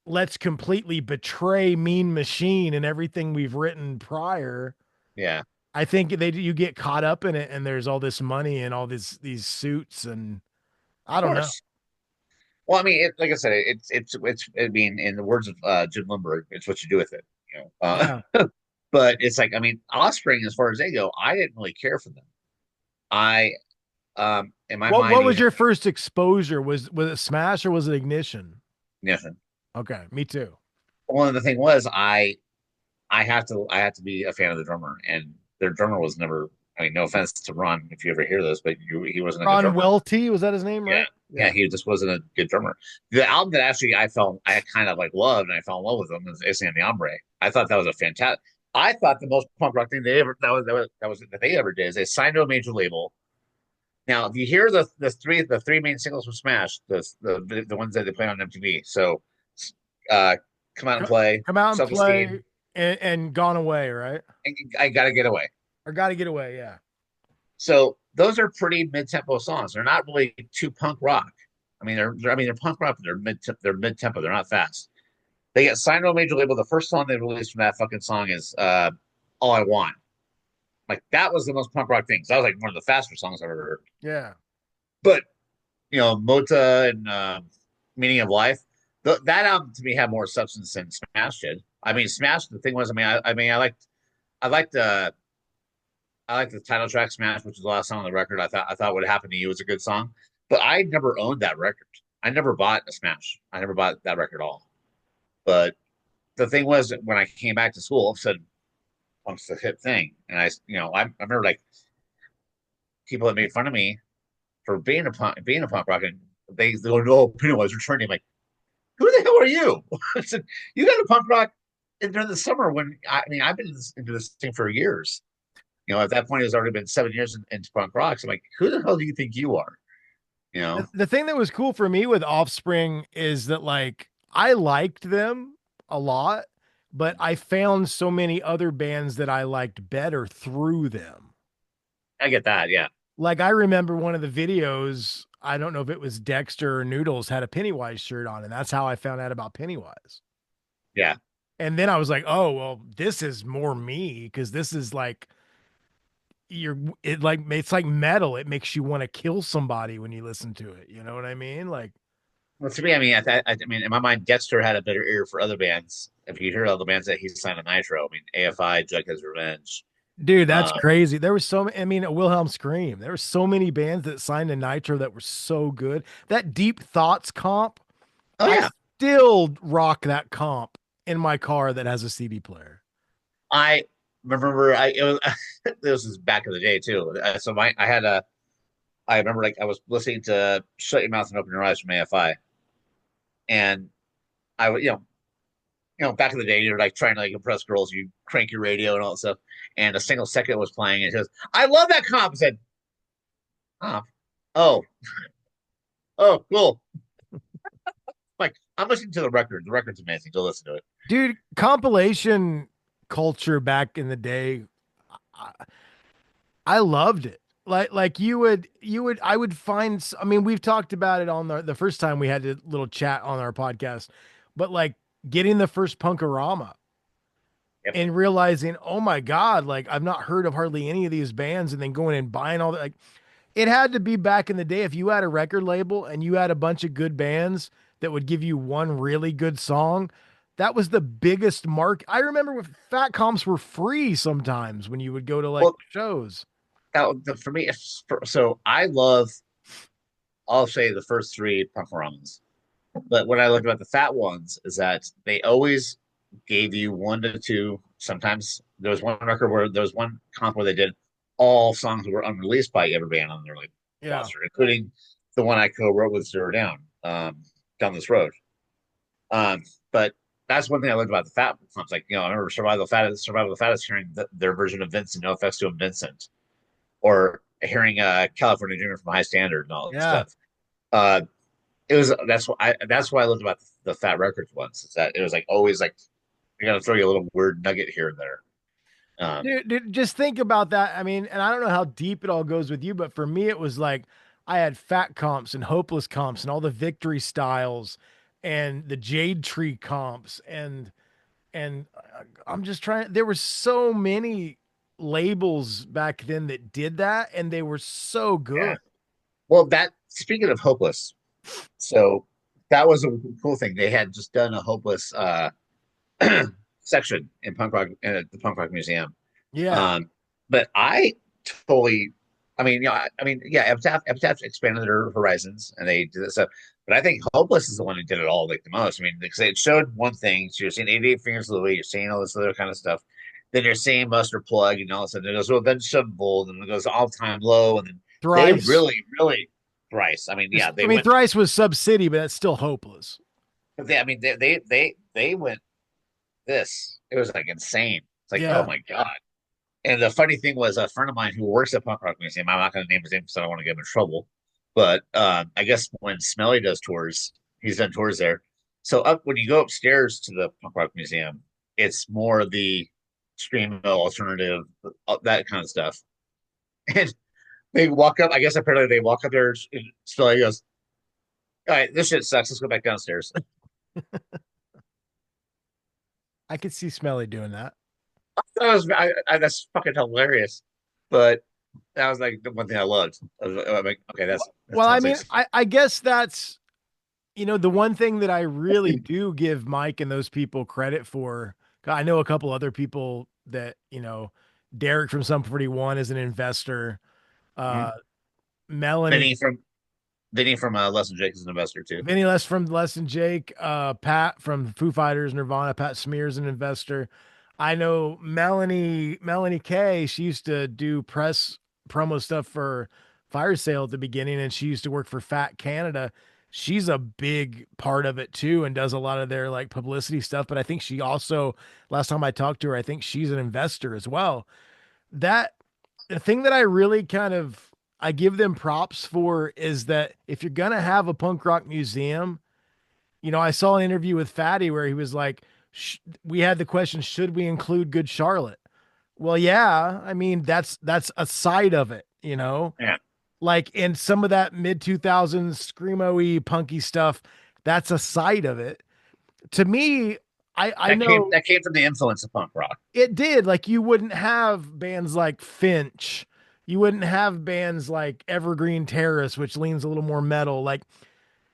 let's completely betray Mean Machine and everything we've written prior. yeah, I think you get caught up in it, and there's all this money and all these suits, and of I don't know. course. Well, I mean, like I said, I mean, in the words of Jim Lindbergh, it's what you do with it. You know, Yeah. but it's like, I mean, Offspring, as far as they go, I didn't really care for them. I, in my What mind, was even your first exposure? Was it Smash or was it Ignition? nothing. Okay, me too. One of the thing was, I have to be a fan of the drummer, and their drummer was never. I mean, no offense to Ron, if you ever hear this, but he wasn't a good Ron drummer. Welty, was that his name, Yeah, right? yeah, Yeah. he just wasn't a good drummer. The album that actually I kind of like loved and I fell in love with them is Ese and the Hombre. I thought that was a fantastic. I thought the most punk rock thing they ever that they ever did is they signed to a major label. Now, if you hear the three main singles from Smash, the ones that they play on MTV, so uh, come out and play, Come out and self esteem, play and gone away, right? and I gotta get away. Or got to get away, yeah. So those are pretty mid tempo songs. They're not really too punk rock. I mean, they're punk rock, but they're mid tempo. They're not fast. They get signed to a major label. The first song they released from that fucking song is "All I Want." Like that was the most punk rock thing. So that was like one of the faster songs I've ever heard. Yeah. But Mota and Meaning of Life, That album to me had more substance than Smash did. I mean, Smash. The thing was, I liked I liked the title track Smash, which is the last song on the record. I thought What Happened to You was a good song, but I never owned that record. I never bought a Smash. I never bought that record at all. But the thing was, when I came back to school, all of a sudden, punk's the hip thing, and I remember like people that made fun of me for being a punk rock, and they go, "No, Pennywise returning." I'm like, who the hell are you? I said, you got a punk rock during the summer when I've been into this thing for years. At that point, it's already been 7 years into punk rock. So I'm like, who the hell do you think you are? You know, The thing that was cool for me with Offspring is that like I liked them a lot, but I found so many other bands that I liked better through them. I get that. Yeah. Like I remember one of the videos, I don't know if it was Dexter or Noodles had a Pennywise shirt on, and that's how I found out about Pennywise. Yeah. And then I was like, oh, well, this is more me because this is like it's like metal. It makes you want to kill somebody when you listen to it. You know what I mean? Like, Well, to me, in my mind, Dexter had a better ear for other bands. If you hear all the bands that he signed to Nitro, I mean, AFI, Jughead's Revenge. dude, that's Uh, crazy. There was so I mean, Wilhelm Scream. There were so many bands that signed to Nitro that were so good. That Deep Thoughts comp, oh I yeah, still rock that comp in my car that has a CD player. I remember. This was back in the day too. I remember like I was listening to "Shut Your Mouth and Open Your Eyes" from AFI, and I would back in the day, you're like trying to like impress girls, you crank your radio and all that stuff, and a single second was playing, and it goes, "I love that comp." I said, "Comp? Oh, oh, cool." Like I'm listening to the record. The record's amazing. Go listen to it. Dude, compilation culture back in the day, I, I loved it. Like I would find I mean, we've talked about it on the first time we had a little chat on our podcast, but like getting the first Punkorama Yep. and realizing, oh my God, like I've not heard of hardly any of these bands, and then going and buying all that. Like it had to be back in the day if you had a record label and you had a bunch of good bands that would give you one really good song. That was the biggest mark. I remember when fat comps were free sometimes when you would go to like Well, shows. for me, so I love. I'll say the first three punk ramens, but what I like about the fat ones is that they always gave you one to two. Sometimes there was one record where there was one comp where they did all songs that were unreleased by every band on their like Yeah. roster, including the one I co-wrote with Zero Down, Down This Road. But that's one thing I loved about the Fat comps. Like I remember Survival of the Fattest hearing their version of Vincent, No Effects doing Vincent, or hearing California Dreamer from High Standard and all that Yeah. stuff. Uh, it was that's what I loved about the Fat Records ones, is that it was like always like you're gonna throw you a little weird nugget here and there. Dude, just think about that. I mean, and I don't know how deep it all goes with you, but for me, it was like I had fat comps and hopeless comps and all the victory styles and the jade tree comps and I'm just trying. There were so many labels back then that did that, and they were so Yeah. good. Well, that speaking of Hopeless, so that was a cool thing. They had just done a Hopeless section in punk rock in the Punk Rock Museum. Yeah, Um, but I totally, yeah, Epitaph expanded their horizons and they did this stuff. But I think Hopeless is the one who did it all like the most. I mean, because it showed one thing, so you're seeing 88 Fingers of Louie, you're seeing all this other kind of stuff. Then you're seeing Buster Plug, and all of a sudden it goes, well, then Shovelbolt, and it goes all time low, and then they thrice. really, really thrice. I mean, yeah, I they mean, went. thrice was Sub City, but that's still hopeless. They went this. It was like insane. It's like, oh Yeah, my god. And the funny thing was, a friend of mine who works at Punk Rock Museum, I'm not going to name his name because I don't want to get him in trouble. But I guess when Smelly does tours, he's done tours there. So up when you go upstairs to the Punk Rock Museum, it's more the screamo alternative, that kind of stuff. And they walk up. I guess apparently they walk up there. And Smelly goes, "All right, this shit sucks. Let's go back downstairs." I could see Smelly doing that. That's fucking hilarious. But that was like the one thing I loved. I was like, okay, that Well, I sounds mean, like I guess that's the one thing that I really do give Mike and those people credit for, I know a couple other people that, Derek from Sum 41 is an investor. Uh, Mhm. Melanie, Vinny from Les and Jake is an investor too. Vinny Les from Less Than Jake, Pat from Foo Fighters, Nirvana, Pat Smear's an investor. I know Melanie K, she used to do press promo stuff for Fire Sale at the beginning, and she used to work for Fat Canada. She's a big part of it too and does a lot of their like publicity stuff. But I think she also, last time I talked to her, I think she's an investor as well. That the thing that I really kind of I give them props for is that if you're gonna have a punk rock museum, I saw an interview with Fatty where he was like, we had the question, should we include Good Charlotte? Well, yeah, I mean that's a side of it, Yeah, like in some of that mid 2000s screamo-y punky stuff, that's a side of it. To me, I that came know that came from the influence of punk rock. it did. Like you wouldn't have bands like Finch. You wouldn't have bands like Evergreen Terrace, which leans a little more metal. Like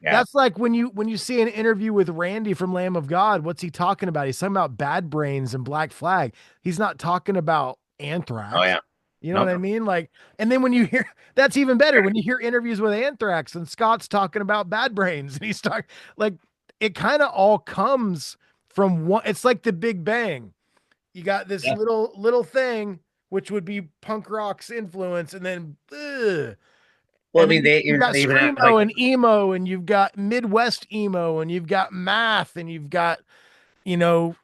Yeah. that's like when you see an interview with Randy from Lamb of God, what's he talking about? He's talking about Bad Brains and Black Flag. He's not talking about Oh Anthrax. yeah. You know what Nope. I mean? Like, and then when you hear that's even better when you hear interviews with Anthrax and Scott's talking about Bad Brains and he's talking like it kind of all comes from one. It's like the Big Bang. You got this Yeah. little thing, which would be punk rock's influence, and then, Well, I mean, they you've got they even have like screamo and emo, and you've got Midwest emo, and you've got math, and you've got you know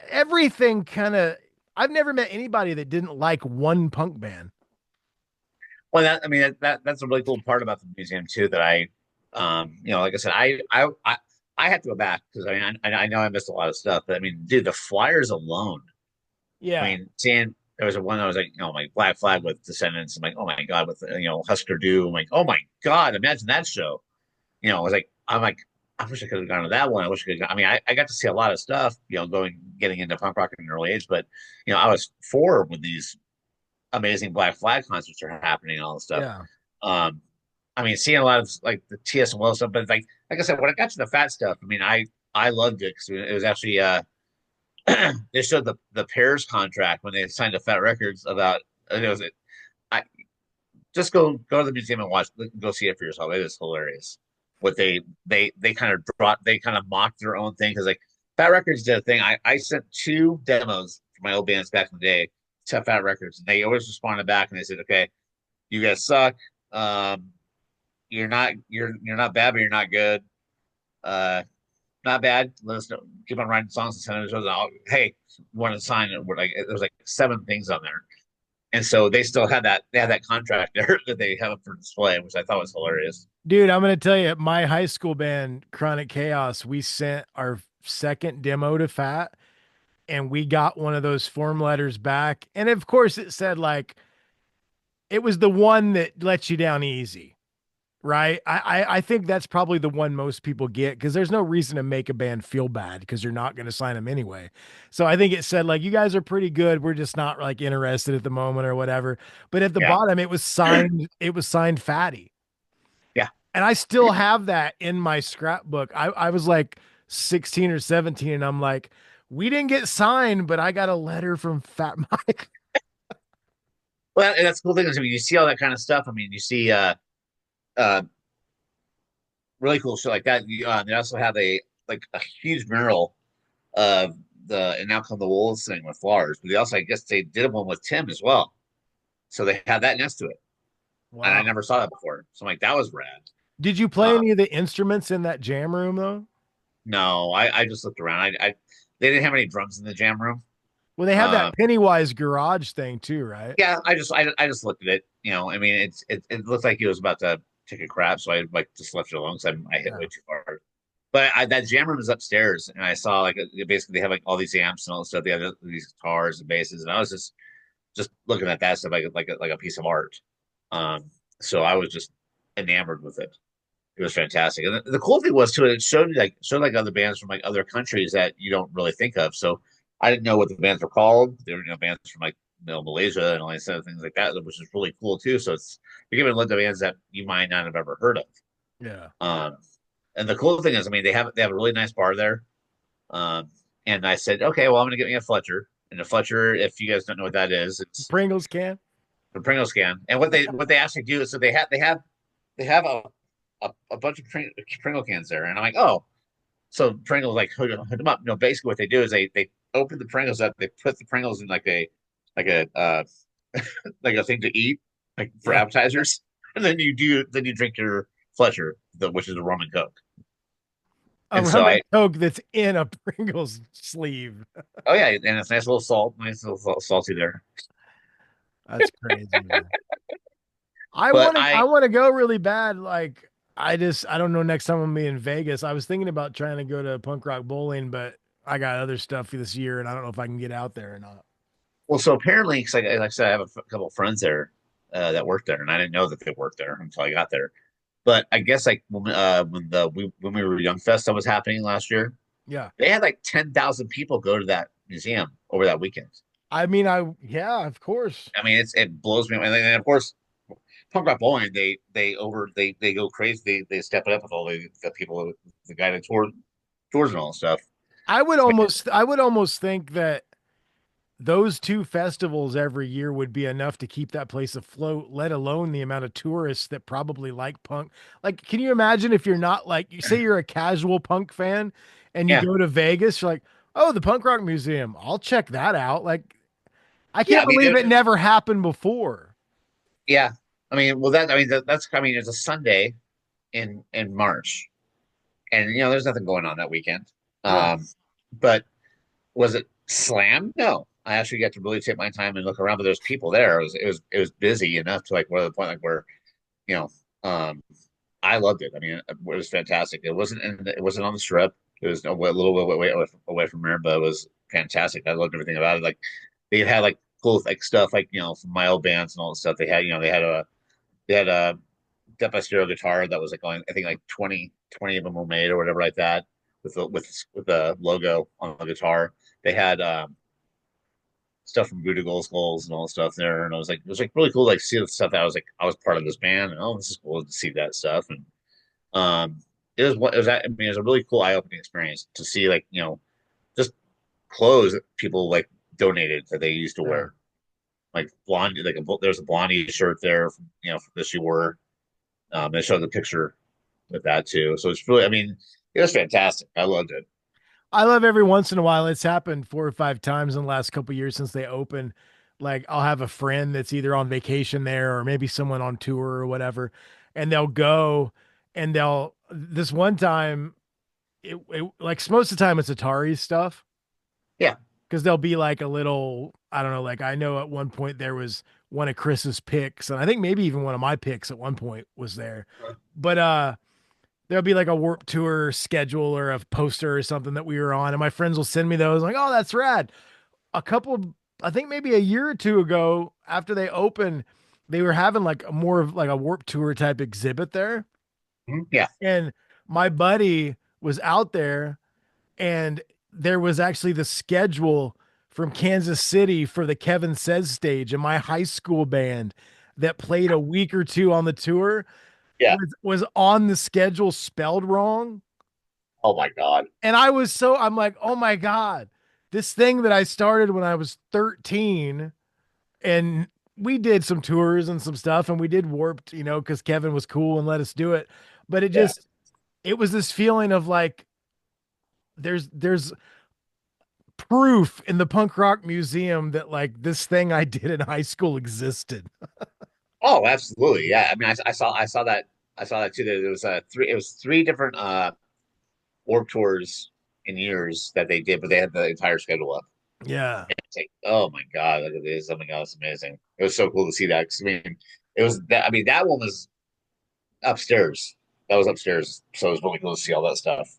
everything kind of. I've never met anybody that didn't like one punk band. well, that I mean that's a really cool part about the museum too. That like I said, I have to go back because I mean I know I missed a lot of stuff, but I mean, dude, the flyers alone. I Yeah, mean, seeing there was one that was like, like Black Flag with Descendants. I'm like, oh my god, with Husker Du. I'm like, oh my god, imagine that show. I was like, I'm like, I wish I could have gone to that one. I wish I could. I mean, I got to see a lot of stuff, getting into punk rock at an early age. But I was four when these amazing Black Flag concerts are happening and all this stuff. yeah. Um, I mean, seeing a lot of like the TS and Will stuff, but like I said, when I got to the fat stuff, I mean, I loved it because it was actually they showed the Pairs contract when they signed to Fat Records about it was I just go to the museum and go see it for yourself. It is hilarious what they kind of mocked their own thing because like Fat Records did a thing. I sent two demos for my old bands back in the day to Fat Records, and they always responded back and they said, "Okay, you guys suck. Um, you're not bad, but you're not good. Uh, not bad. Let us know. Keep on writing songs and sending them to us. Hey, want to sign it? We're like, there was like seven things on there, and so they still had that. They had that contract there that they have for display, which I thought was hilarious. Dude, I'm gonna tell you, my high school band, Chronic Chaos, we sent our second demo to Fat, and we got one of those form letters back, and of course, it said like it was the one that lets you down easy, right? I think that's probably the one most people get because there's no reason to make a band feel bad because you're not going to sign them anyway. So I think it said like you guys are pretty good. We're just not like interested at the moment or whatever. But at the Yeah, bottom it was signed. It was signed Fatty, yeah. and I still have that in my scrapbook. I was like 16 or 17, and I'm like, we didn't get signed, but I got a letter from Fat Mike. Well, and that's the cool thing is I mean, you see all that kind of stuff. I mean, you see uh really cool shit like that. They also have a huge mural of the and now come the wolves thing with Lars, but they also I guess they did one with Tim as well. So they had that next to it, and I Wow. never saw that before. So I'm like, that was rad. Did you play Uh, any of the instruments in that jam room though? no, I just looked around. I they didn't have any drums in the jam room. Well, they have that Um, Pennywise garage thing too, right? yeah, I just looked at it. I mean, it looked like he was about to take a crap, so I like just left it alone because I hit Yeah. way too hard. But that jam room is upstairs, and I saw like basically they have like all these amps and all this stuff. They have these guitars and basses, and I was just looking at that stuff like a piece of art. Um, so I was just enamored with it. It was fantastic, and the cool thing was too, it showed like other bands from like other countries that you don't really think of. So I didn't know what the bands were called. They were bands from like Malaysia and all these other things like that, which is really cool too. So you're giving a look at bands that you might not have ever heard of. Yeah. Um, And the cool thing is, I mean, they have a really nice bar there. Um, and I said, okay, well, I'm gonna get me a Fletcher. And a Fletcher, if you guys don't know what that is, it's Pringles can. the Pringles can. And what they actually do is, so they have a bunch of Pringle cans there, and I'm like, oh, so Pringles like hood them up. No, basically what they do is they open the Pringles up, they put the Pringles in like a like a thing to eat, like for Yeah. appetizers, and then you drink your Fletcher, which is a rum and coke. A And so rum and I coke that's in a Pringles sleeve. oh yeah, and it's nice little salt, nice little salty there. That's crazy, man. But I I want to go really bad. Like I don't know next time I'm gonna be in Vegas. I was thinking about trying to go to punk rock bowling, but I got other stuff this year and I don't know if I can get out there or not. well, so apparently, because like I said, I have a couple of friends there that work there, and I didn't know that they worked there until I got there. But I guess like when we were Young Fest that was happening last year, Yeah. they had like 10,000 people go to that museum over that weekend. I mean, yeah, of course. I mean, it blows me away. And then, of course, punk rock bowling, they go crazy. They step it up with all the people, the guy that tours and all that stuff. I would almost think that those two festivals every year would be enough to keep that place afloat, let alone the amount of tourists that probably like punk. Like, can you imagine if you're not like, you say you're a casual punk fan and you Yeah, go to Vegas, you're like, oh, the Punk Rock Museum, I'll check that out. Like, I yeah. I can't mean, believe it never happened before. yeah. I mean, well, that's I mean, it's a Sunday in March, and there's nothing going on that weekend. Yeah. But was it slammed? No. I actually got to really take my time and look around, but there's people there. It was busy enough to like where the point like where you know I loved it. I mean, it was fantastic. It wasn't on the strip. It was a little bit away from there, but it was fantastic. I loved everything about it. Like they had like cool like stuff like from my old bands and all the stuff. They had a Death by Stereo guitar that was like going, I think like 20 of them were made or whatever like that with the logo on the guitar. They had stuff from Voodoo Glow Skulls and all the stuff there, and it was like really cool like see the stuff that I was part of this band, and oh, this is cool to see that stuff. And I mean, it was a really cool eye opening experience to see like just clothes that people like donated that they used to Yeah. wear, like blondie, there's a blondie shirt there, that she wore. They showed the picture with that too. So it's really, I mean, it was fantastic. I loved it. I love every once in a while. It's happened 4 or 5 times in the last couple years since they opened. Like I'll have a friend that's either on vacation there or maybe someone on tour or whatever, and they'll go and they'll this one time like most of the time it's Atari stuff Yeah. because there'll be like a little I don't know like I know at one point there was one of Chris's picks and I think maybe even one of my picks at one point was there, but there'll be like a Warp Tour schedule or a poster or something that we were on, and my friends will send me those. Like, oh, that's rad. I think maybe a year or two ago, after they opened, they were having like a more of like a Warp Tour type exhibit there, Yeah. and my buddy was out there, and there was actually the schedule from Kansas City for the Kevin Says stage, and my high school band that played a week or two on the tour Yeah. was on the schedule spelled wrong. Oh my God. And I'm like, oh my God, this thing that I started when I was 13 and we did some tours and some stuff and we did Warped, because Kevin was cool and let us do it. But Yeah. it was this feeling of like, there's proof in the punk rock museum that like this thing I did in high school existed. Oh, absolutely. Yeah. I mean, I saw that too. There was three different Warped Tours in years that they did, but they had the entire schedule up. Yeah. It's like, oh my God, look at this. Oh my God, it's amazing. It was so cool to see that. 'Cause, I mean, it was that. I mean, that one was upstairs. That was upstairs, so it was really cool to see all that stuff.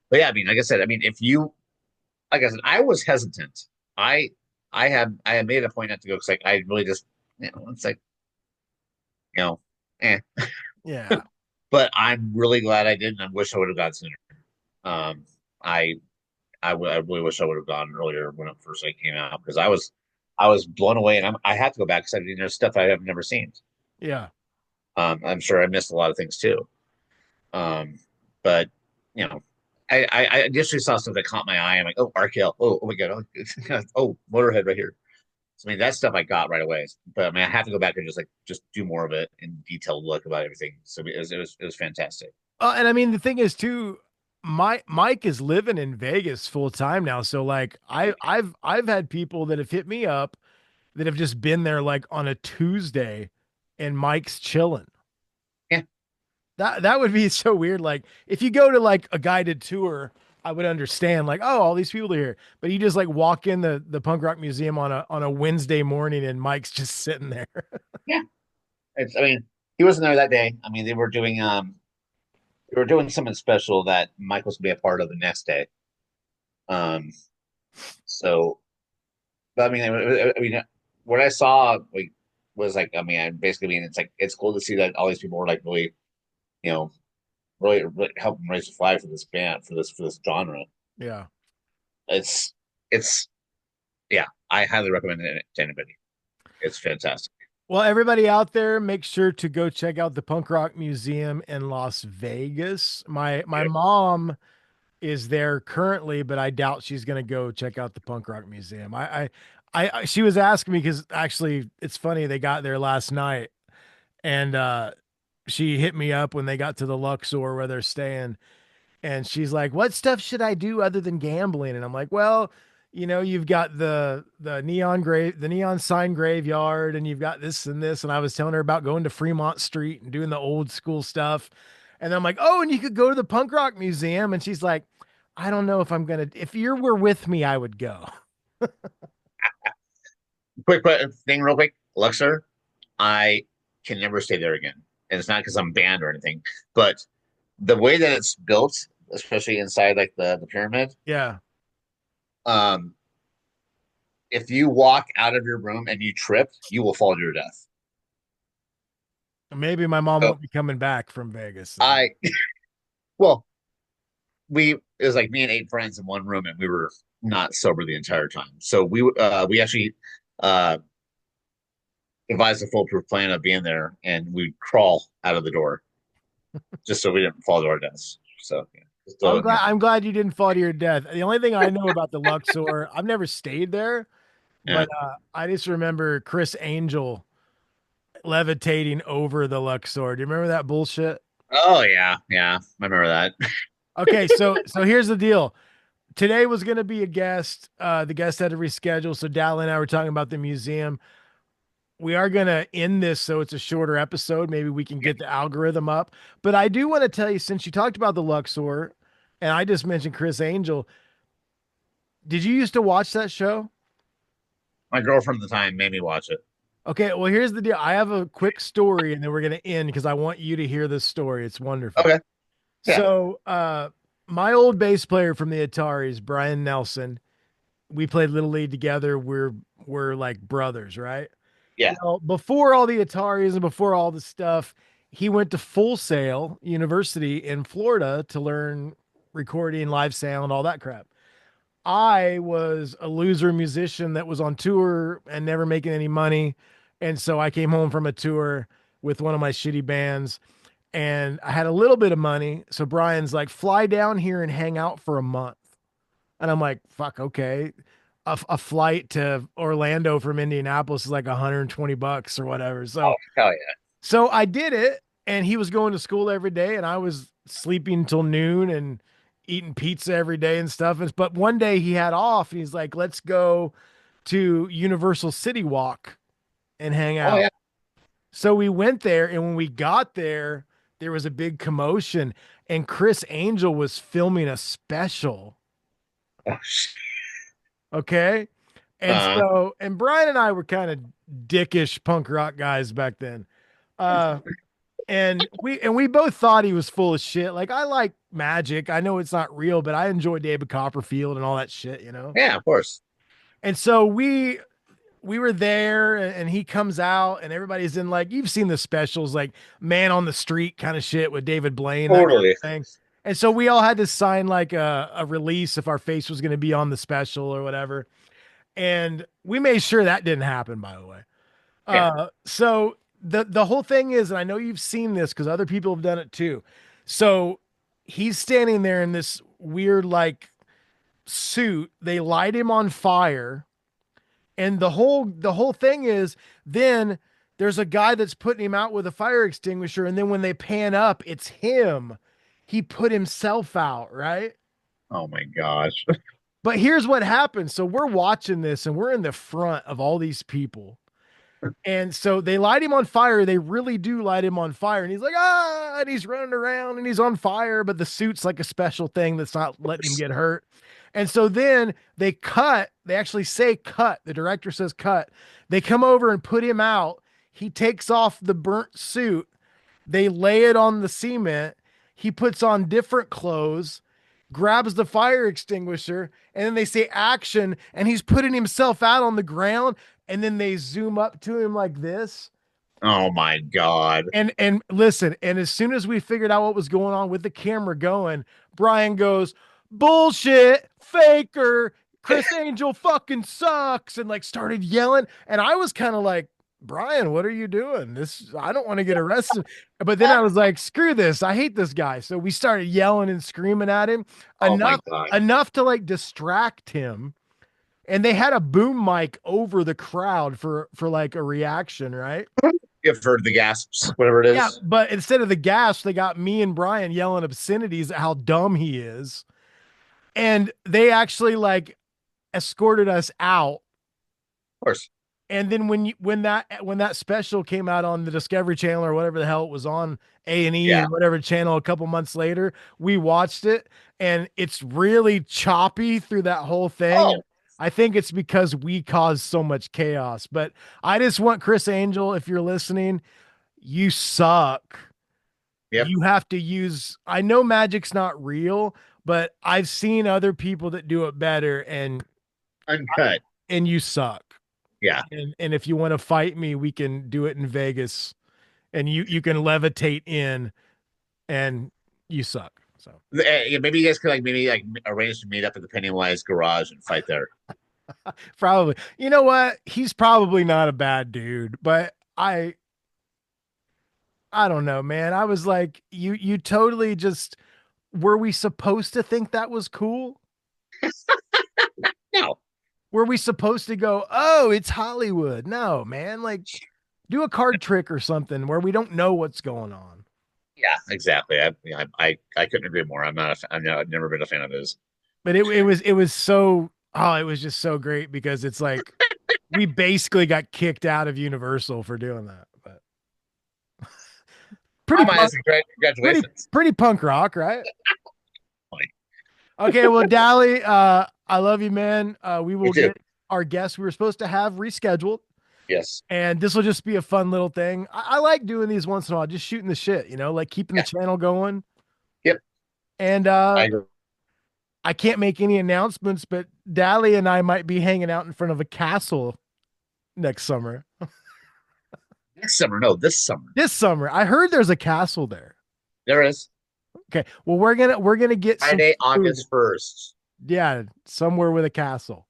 But yeah, I mean, like I said, I mean, like I said, I was hesitant. I I had made a point not to go because like I really just it's like you know, eh. Yeah. But I'm really glad I didn't. I wish I would have gone sooner. Um, I I really wish I would have gone earlier when it first like came out because I was blown away and I had to go back because I mean there's stuff I have never seen. Yeah. I'm sure I missed a lot of things too. Um, but you know, I initially saw stuff that caught my eye. I'm like, oh, RKL. Oh my God. Oh, oh, Motorhead right here. So I mean, that stuff I got right away. But I mean, I have to go back and just do more of it in detailed look about everything. So it was fantastic. And I mean, the thing is too, Mike is living in Vegas full time now. So like I've had people that have hit me up that have just been there like on a Tuesday and Mike's chilling. Yeah. That would be so weird. Like if you go to like a guided tour, I would understand like, oh, all these people are here. But you just like walk in the punk rock museum on a Wednesday morning and Mike's just sitting there. Yeah. I mean, he wasn't there that day. I mean, they were doing something special that Mike was gonna be a part of the next day. Um, so, but I mean, what I saw like was like, I mean, I basically mean it's like it's cool to see that all these people were like really, you know, really helping raise the flag for this band for this genre. Yeah. It's it's yeah, I highly recommend it to anybody. It's fantastic. Well, everybody out there, make sure to go check out the Punk Rock Museum in Las Vegas. My Yeah. mom is there currently, but I doubt she's gonna go check out the Punk Rock Museum. She was asking me because actually it's funny they got there last night and she hit me up when they got to the Luxor where they're staying and she's like, "What stuff should I do other than gambling?" And I'm like, "Well, you know, you've got the neon sign graveyard, and you've got this and this." And I was telling her about going to Fremont Street and doing the old school stuff. And I'm like, "Oh, and you could go to the punk rock museum." And she's like, "I don't know if I'm gonna. If you were with me, I would go." Quick thing, real quick, Luxor. I can never stay there again, and it's not because I'm banned or anything, but the way that it's built, especially inside like the pyramid, Yeah, um, if you walk out of your room and you trip, you will fall to your death. maybe my mom So won't be coming back from Vegas then. I, well, it was like me and 8 friends in one room, and we were not sober the entire time. So we actually uh devised a foolproof plan of being there, and we'd crawl out of the door just so we didn't fall to our deaths. So yeah, just I'm throw it in glad. there. I'm glad you didn't fall to your death. The only thing I know about the Luxor, I've never stayed there, Yeah. but I just remember Chris Angel levitating over the Luxor. Do you remember that bullshit? Oh yeah, yeah. I remember that. Okay, so here's the deal. Today was going to be a guest. The guest had to reschedule, so Dal and I were talking about the museum. We are going to end this so it's a shorter episode. Maybe we can get the algorithm up. But I do want to tell you, since you talked about the Luxor, and I just mentioned Chris Angel, did you used to watch that show? My girlfriend at the time made me watch it. Okay, well, here's the deal. I have a quick story, and then we're going to end because I want you to hear this story. It's wonderful. Okay. Yeah. So, my old bass player from the Ataris, Brian Nelson, we played Little League together. We're like brothers, right? Yeah. Well, before all the Ataris and before all the stuff, he went to Full Sail University in Florida to learn recording, live sound, all that crap. I was a loser musician that was on tour and never making any money. And so I came home from a tour with one of my shitty bands and I had a little bit of money. So Brian's like, fly down here and hang out for a month. And I'm like, fuck, okay. A flight to Orlando from Indianapolis is like 120 bucks or whatever. Oh So, hell yeah. so I did it. And he was going to school every day and I was sleeping till noon and eating pizza every day and stuff. But one day he had off and he's like, let's go to Universal City Walk and hang Oh out. yeah. So we went there, and when we got there, there was a big commotion, and Chris Angel was filming a special. Oh, shit. Okay. And Uh, so, and Brian and I were kind of dickish punk rock guys back then. Uh, and we both thought he was full of shit. Like I like Magic. I know it's not real, but I enjoy David Copperfield and all that shit, you know? yeah, of course. And so we were there and he comes out and everybody's in like you've seen the specials like man on the street kind of shit with David Blaine that kind Totally. of thing. And so we all had to sign like a release if our face was going to be on the special or whatever. And we made sure that didn't happen, by the way. Yeah. So the whole thing is, and I know you've seen this because other people have done it too. So he's standing there in this weird like suit. They light him on fire. And the whole thing is then there's a guy that's putting him out with a fire extinguisher, and then when they pan up, it's him. He put himself out, right? Oh my gosh. But here's what happens. So we're watching this and we're in the front of all these people. And so they light him on fire. They really do light him on fire. And he's like, ah, and he's running around and he's on fire, but the suit's like a special thing that's not letting him get hurt. And so then they actually say cut. The director says cut. They come over and put him out. He takes off the burnt suit. They lay it on the cement. He puts on different clothes, grabs the fire extinguisher, and then they say action, and he's putting himself out on the ground, and then they zoom up to him like this. Oh my God. And listen, and as soon as we figured out what was going on with the camera going, Brian goes, bullshit, faker, Chris Angel fucking sucks, and like started yelling. And I was kind of like, Brian, what are you doing? I don't want to get arrested. But then I was like, screw this. I hate this guy. So we started yelling and screaming at him Oh my enough, God. enough to like distract him. And they had a boom mic over the crowd for like a reaction, right? You've heard the gasps, whatever it is. Yeah, but instead of the gas, they got me and Brian yelling obscenities at how dumb he is. And they actually like escorted us out. Of course. And then when that special came out on the Discovery Channel or whatever the hell it was on, A&E Yeah. or whatever channel a couple months later, we watched it, and it's really choppy through that whole thing. Oh. I think it's because we caused so much chaos. But I just want Chris Angel, if you're listening, you suck. Yep. You have to use, I know magic's not real, but I've seen other people that do it better, and Uncut. you suck. Yeah. And if you want to fight me, we can do it in Vegas, and you can levitate in, and you suck. So Yeah, maybe you guys could maybe arrange to meet up at the Pennywise garage and fight there. probably, you know what? He's probably not a bad dude, but I don't know, man. I was like, you totally just, were we supposed to think that was cool? No. Were we supposed to go, oh, it's Hollywood? No, man. Like, do a card trick or something where we don't know what's going on. Yeah, exactly. I couldn't agree more. I've never been a fan of his. But it was so, oh, it was just so great because it's like we basically got kicked out of Universal for doing that. But Congratulations. pretty punk rock, right? Funny. Okay, well, Dally, I love you, man. We will Me too. get our guests we were supposed to have rescheduled. Yes. And this will just be a fun little thing. I like doing these once in a while, just shooting the shit, like keeping the channel going. Yep. And I agree. I can't make any announcements, but Dally and I might be hanging out in front of a castle next summer. Next summer. No, this summer. This summer. I heard there's a castle there. There is. Okay. Well, we're gonna get Friday, some food. August 1st. Yeah, somewhere with a castle.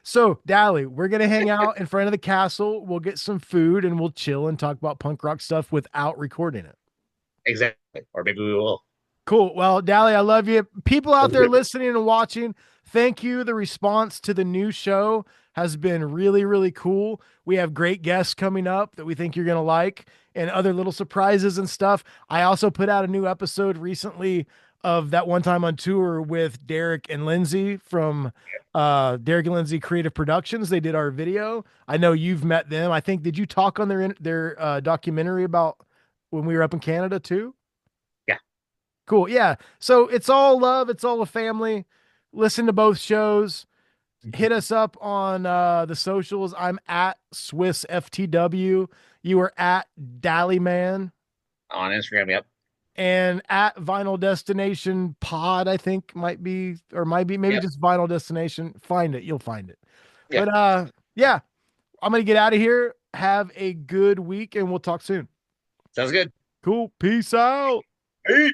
So, Dally, we're going to hang out in front of the castle. We'll get some food and we'll chill and talk about punk rock stuff without recording it. Exactly. Or maybe we will. Cool. Well, Dally, I love you. People out there listening and watching, thank you. The response to the new show has been really, really cool. We have great guests coming up that we think you're going to like, and other little surprises and stuff. I also put out a new episode recently of that one time on tour with Derek and Lindsay from Derek and Lindsay Creative Productions. They did our video. I know you've met them. I think, did you talk on their documentary about when we were up in Canada too? Yeah. Cool. Yeah. So it's all love. It's all a family. Listen to both shows. Hit us up on the socials. I'm at Swiss FTW. You are at Dallyman. On Instagram, yep. And at Vinyl Destination Pod, I think maybe Yep. just Vinyl Destination. Find it. You'll find it. Yeah. But yeah, I'm going to get out of here. Have a good week, and we'll talk soon. Sounds good. Cool. Peace out. Hey.